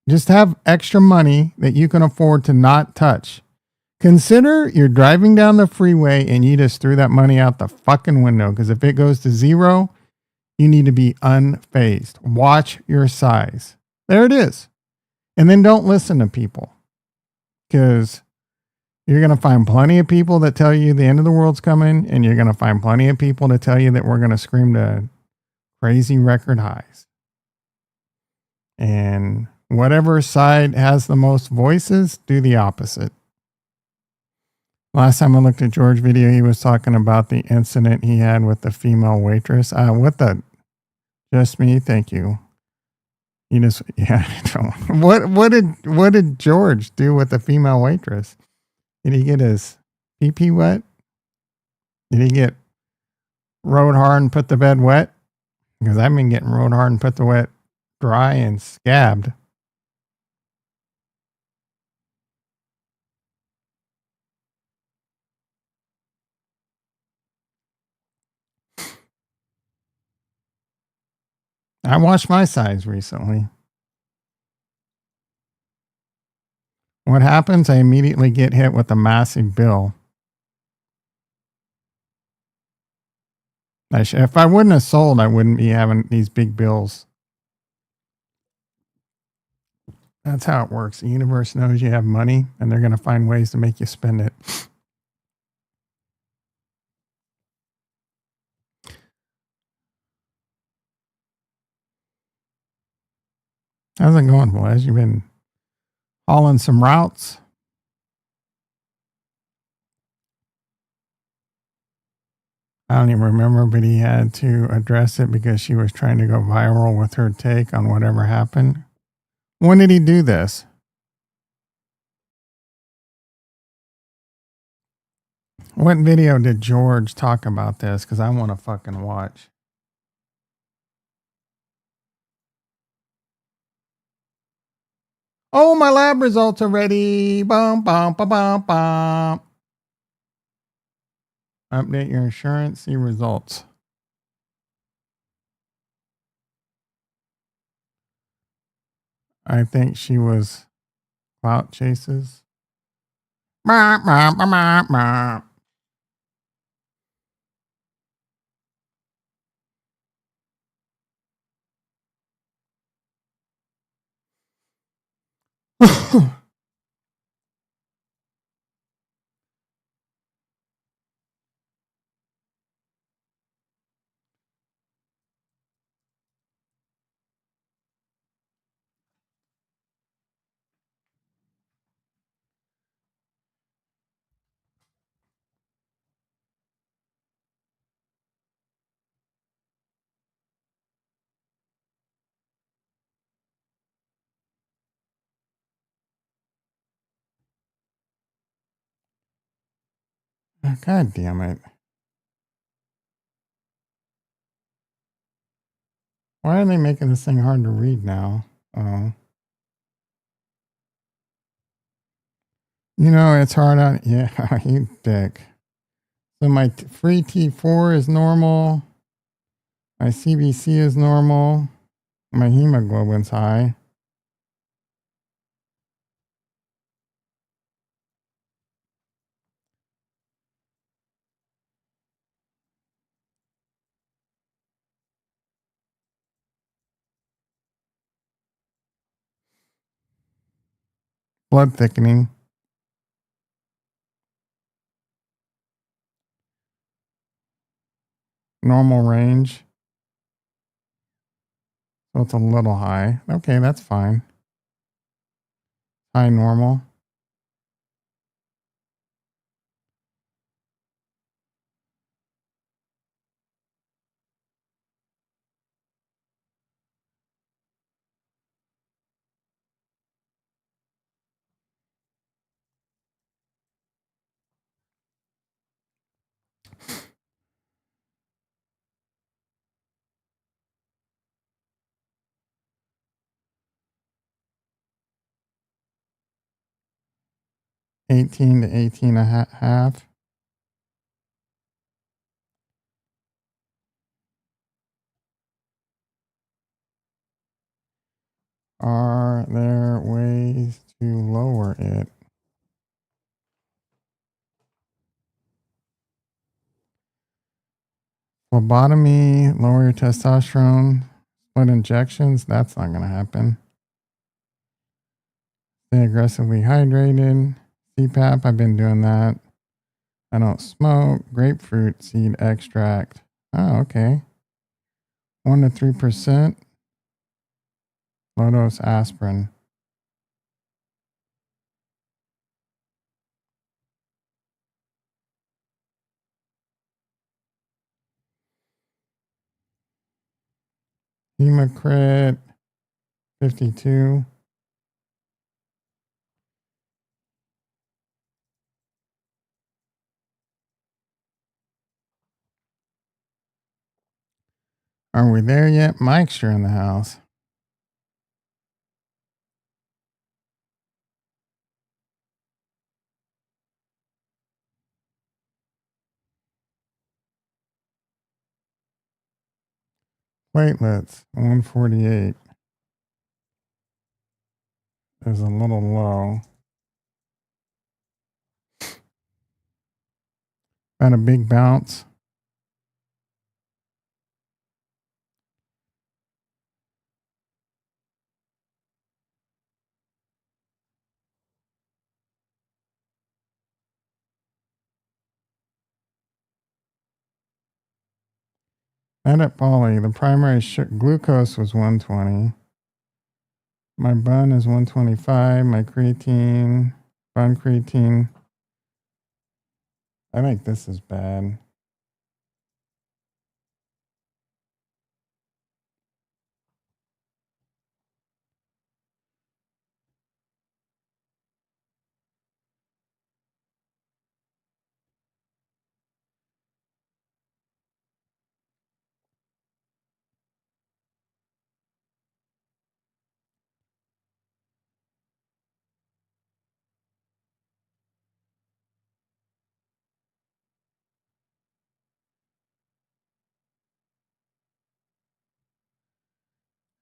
Just have extra money that you can afford to not touch. Consider you're driving down the freeway and you just threw that money out the fucking window because if it goes to zero, you need to be unfazed. Watch your size. There it is. And then don't listen to people because you're going to find plenty of people that tell you the end of the world's coming, and you're going to find plenty of people to tell you that we're going to scream to crazy record highs. And whatever side has the most voices, do the opposite. Last time I looked at George's video, he was talking about the incident he had with the female waitress. What the? Just me? Thank you. You just, yeah. What did George do with the female waitress? Did he get his pee-pee wet? Did he get rode hard and put the bed wet? Because I've been getting rode hard and put the wet dry and scabbed. I washed my sides recently. What happens? I immediately get hit with a massive bill. If I wouldn't have sold, I wouldn't be having these big bills. That's how it works. The universe knows you have money and they're going to find ways to make you spend it. How's it going, boys? You've been hauling some routes? I don't even remember, but he had to address it because she was trying to go viral with her take on whatever happened. When did he do this? What video did George talk about this? Because I want to fucking watch. Oh, my lab results are ready. Bum, bum, bum, bum, bum. Update your insurance, see results. I think she was clout chases. Bah, bah, bah, bah, bah. God damn it. Why are they making this thing hard to read now? Oh. You know, it's hard on. Yeah, you dick. So my free T4 is normal. My CBC is normal. My hemoglobin's high. Blood thickening. Normal range. So it's a little high. Okay, that's fine. High normal. 18 to 18 and a half. Are there ways to lower it? Phlebotomy, lower your testosterone, split injections, that's not going to happen. Stay aggressively hydrated. CPAP, I've been doing that. I don't smoke. Grapefruit seed extract. Oh, okay. 1 to 3%. Low dose aspirin. Hemocrit 52. Are we there yet? Mike's sure in the house. Platelets 148 is a little low. Got a big bounce. Metabolic, the primary glucose was 120. My bun is 125. My creatine, bun creatine. I think this is bad.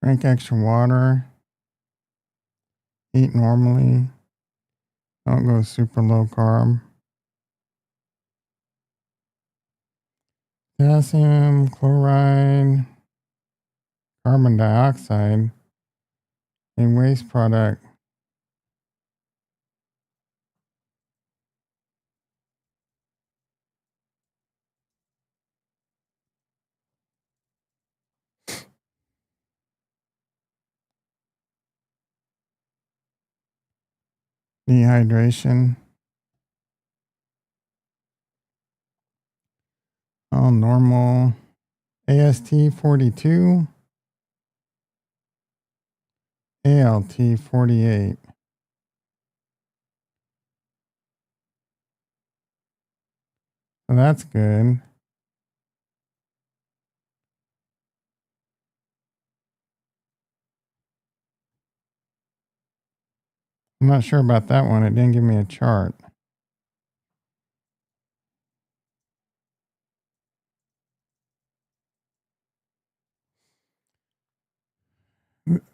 Drink extra water. Eat normally. Don't go super low carb. Potassium, chloride, carbon dioxide, a waste product. Dehydration. All normal. AST 42. ALT 48. So that's good. I'm not sure about that one. It didn't give me a chart.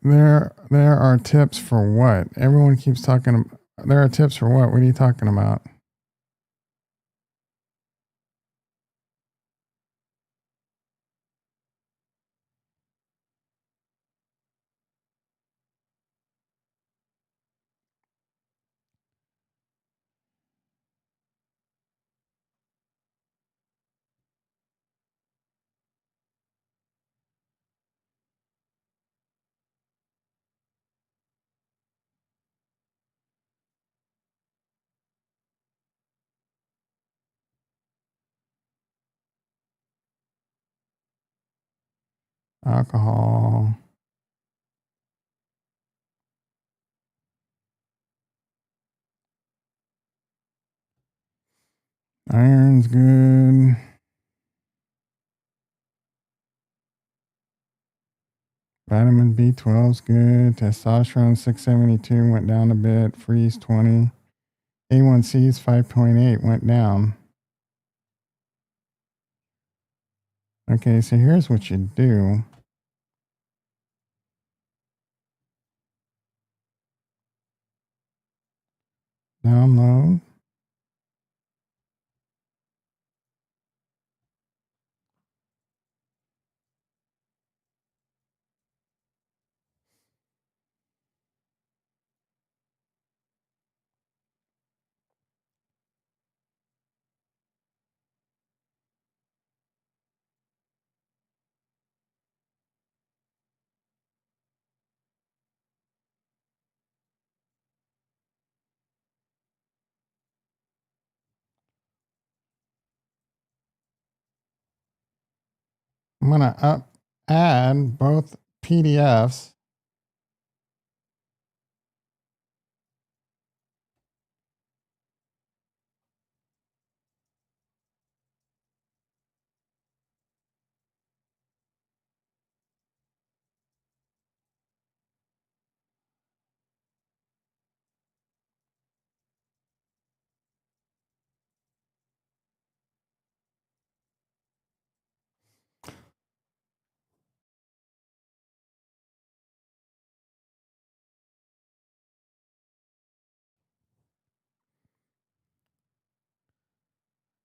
There are tips for what? Everyone keeps talking. There are tips for what? What are you talking about? Alcohol. Iron's good. Vitamin B12's good. Testosterone 672 went down a bit. Freeze 20. A1C is 5.8, went down. Okay, so here's what you do. Download. I'm going to add both PDFs.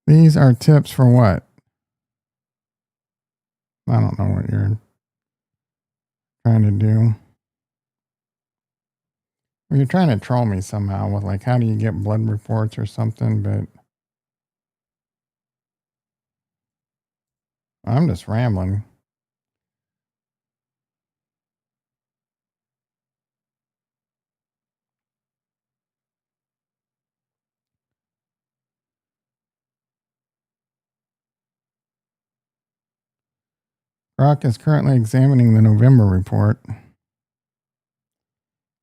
These are tips for what? I don't know what you're trying to do. Well, you're trying to troll me somehow with like, how do you get blood reports or something? But I'm just rambling. Brock is currently examining the November report.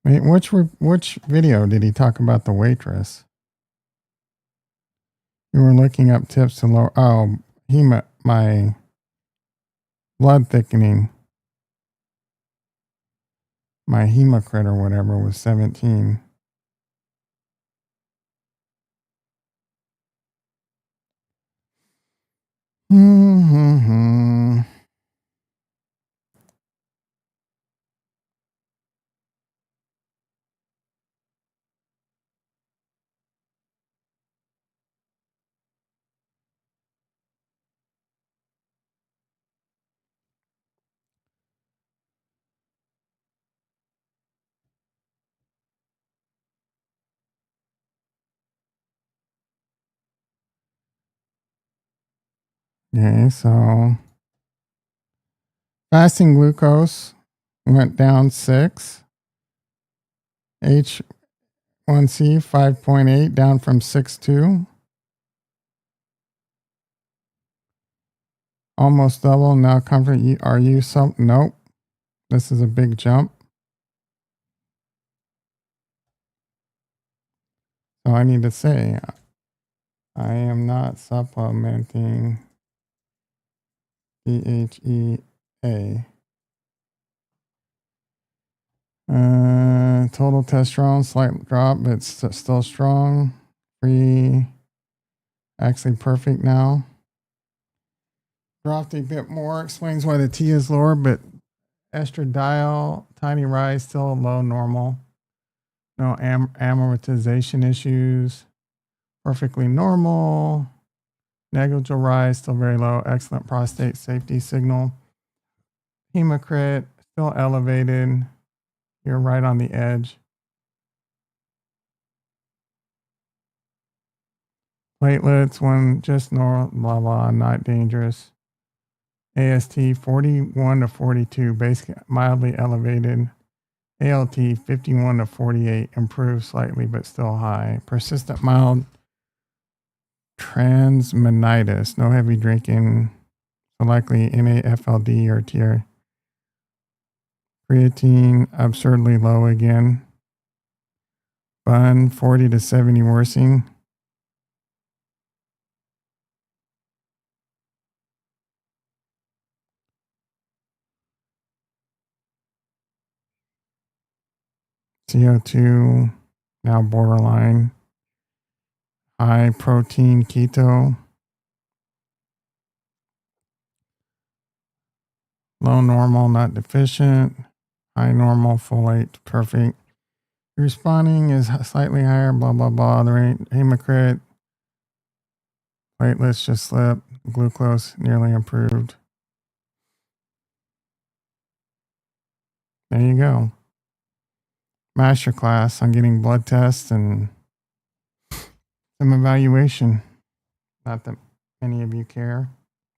Wait, which video did he talk about the waitress? You were looking up tips to lower. Oh, my blood thickening, my hematocrit or whatever was 17. Mm-hmm. Okay, so fasting glucose went down 6. H1C 5.8 down from 6.2. Almost double. Now comfort. Are you some? Nope. This is a big jump. So I need to say, I am not supplementing DHEA. Total testosterone, slight drop, but still strong. Free, actually perfect now. Dropped a bit more, explains why the T is lower, but estradiol, tiny rise, still low normal. No amortization issues. Perfectly normal. Negligible rise, still very low. Excellent prostate safety signal. Hematocrit, still elevated. You're right on the edge. Platelets, one just normal, blah, blah, not dangerous. AST 41 to 42, basically mildly elevated. ALT 51 to 48, improved slightly, but still high. Persistent mild transaminitis, no heavy drinking, so likely NAFLD or TR. Creatine, absurdly low again. Bun, 40 to 70 worsening. CO2, now borderline. high protein keto, low normal, not deficient, high normal, folate, perfect. Responding is slightly higher, blah, blah, blah. The rate, hematocrit, platelets just slipped, glucose nearly improved. There you go. Masterclass on getting blood tests and some evaluation. Not that many of you care.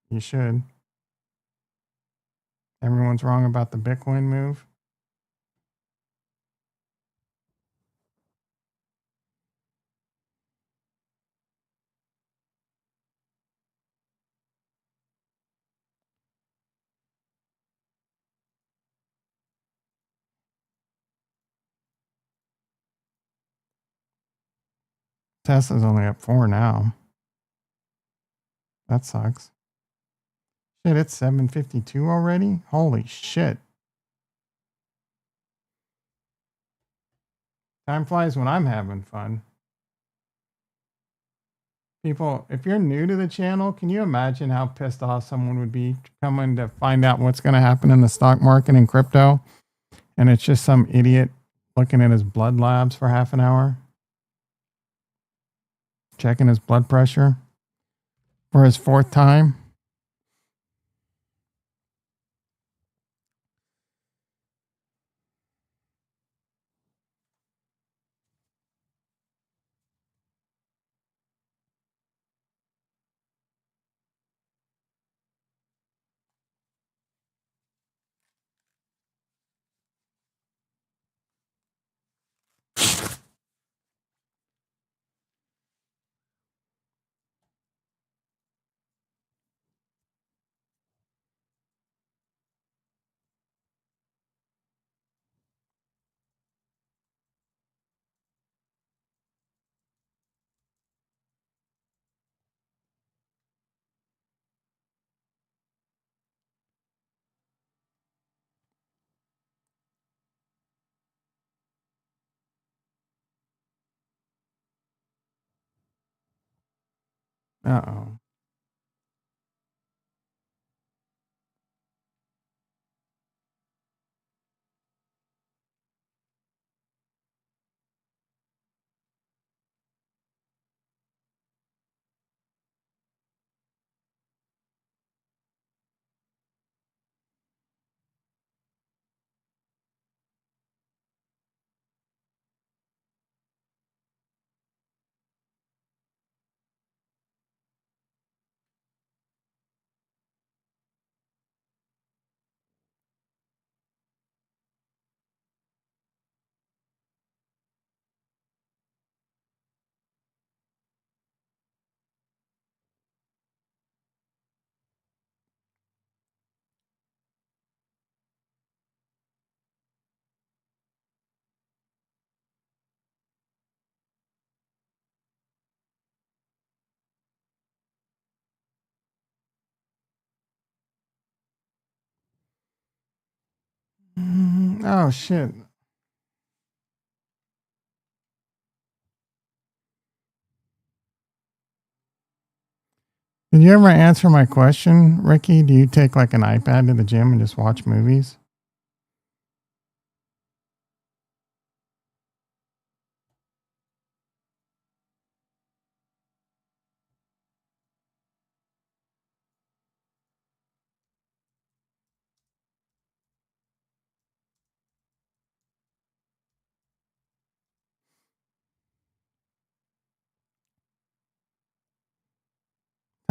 You should. Everyone's wrong about the Bitcoin move. Tesla's only up 4 now. That sucks. Shit, it's 7:52 already? Holy shit. Time flies when I'm having fun. People, if you're new to the channel, can you imagine how pissed off someone would be coming to find out what's going to happen in the stock market and crypto? And it's just some idiot looking at his blood labs for half an hour, checking his blood pressure for his 4th time. Uh-oh. Oh, shit. Did you ever answer my question, Ricky? Do you take like an iPad to the gym and just watch movies?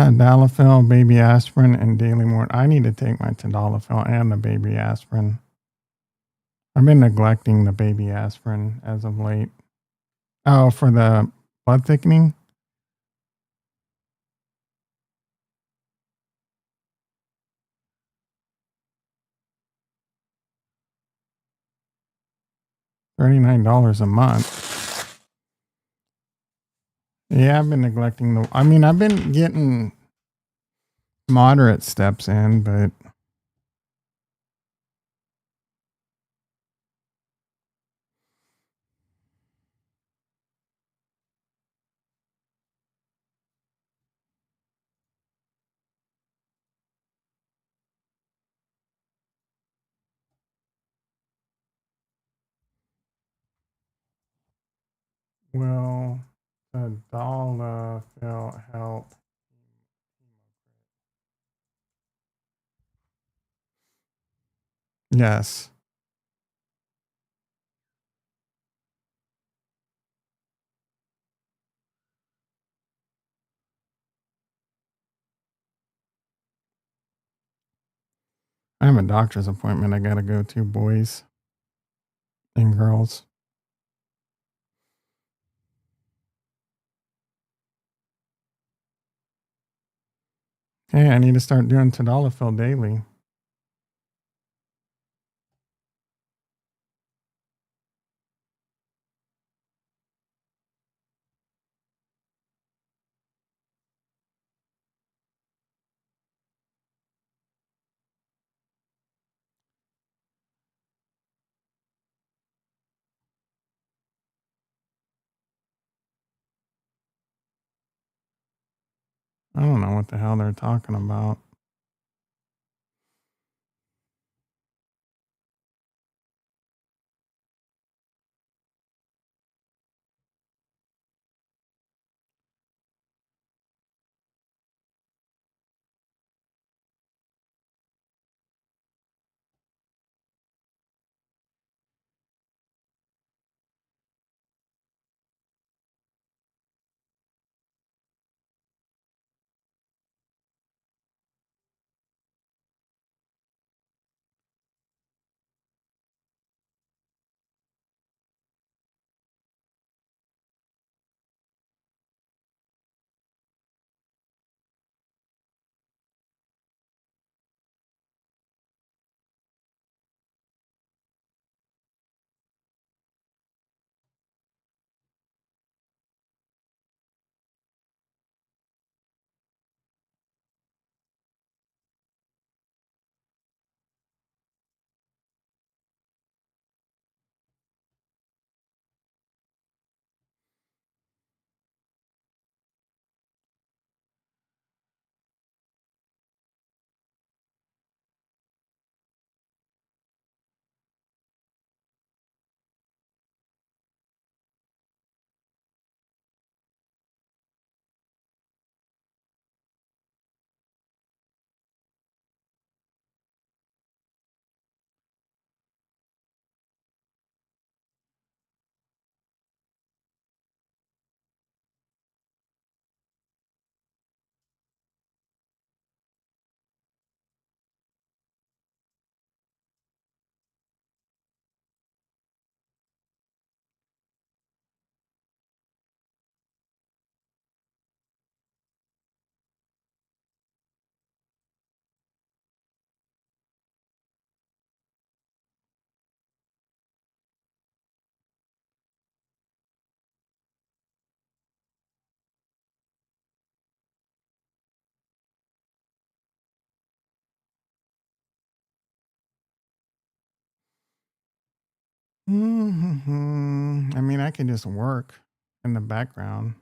Tadalafil, baby aspirin, and daily more. I need to take my tadalafil and the baby aspirin. I've been neglecting the baby aspirin as of late. Oh, for the blood thickening? $39 a month. Yeah, I've been neglecting the. I mean, I've been getting moderate steps in, but Will the dollar feel help? Yes. I have a doctor's appointment I gotta go to, boys and girls. Hey, I need to start doing Tadalafil daily. I don't know what the hell they're talking about. I mean, I can just work in the background.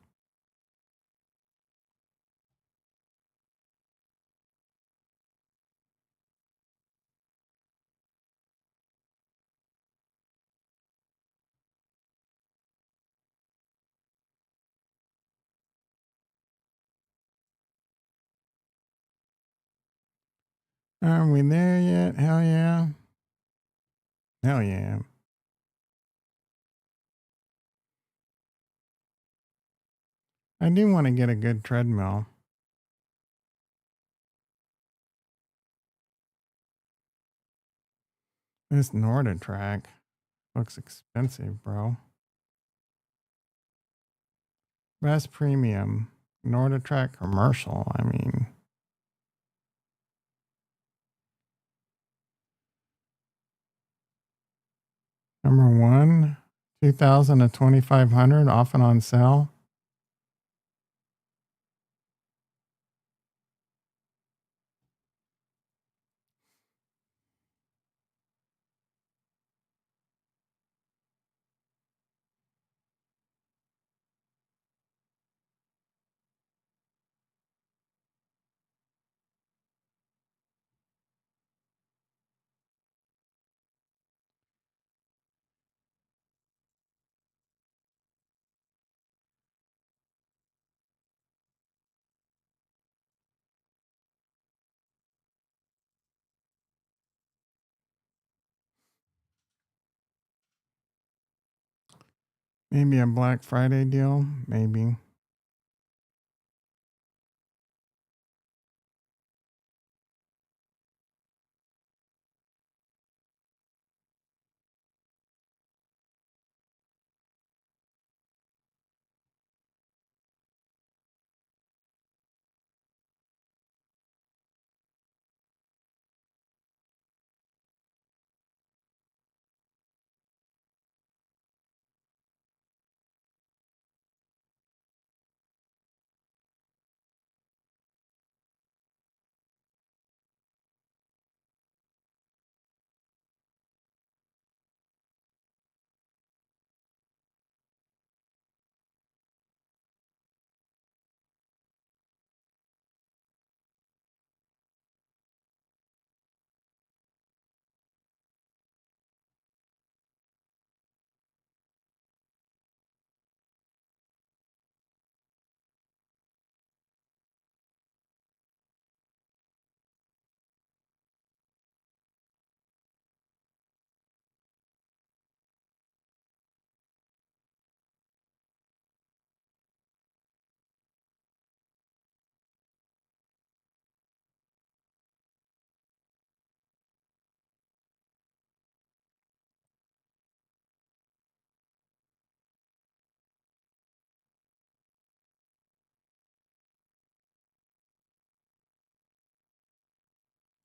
Are we there yet? Hell yeah. Hell yeah. I do want to get a good treadmill. This Norditrack looks expensive, bro. Best premium. Norditrack commercial. I mean, number one, 2000 to 2500, often on sale. Maybe a Black Friday deal. Maybe.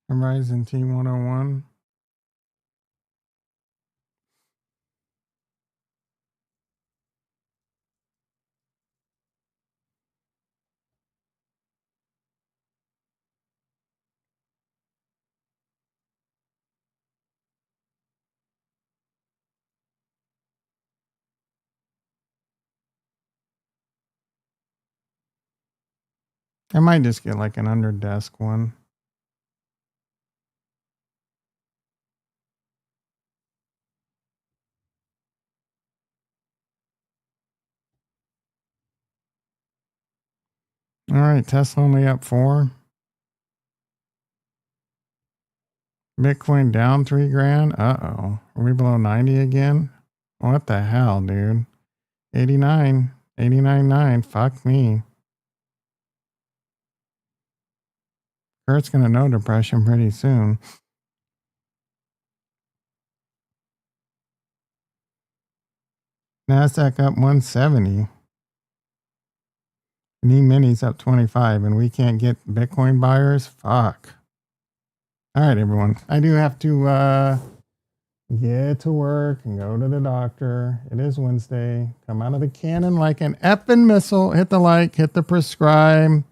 Horizon T101. I might just get like an under desk one. All right, Tesla only up 4. Bitcoin down 3 grand. Uh-oh. Are we below 90 again? What the hell, dude? 89. 89.9. Fuck me. Kurt's gonna know depression pretty soon. NASDAQ up 170. E-mini's up 25 and we can't get Bitcoin buyers? Fuck. All right, everyone. I do have to get to work and go to the doctor. It is Wednesday. Come out of the cannon like an effing missile. Hit the like, hit the prescribe.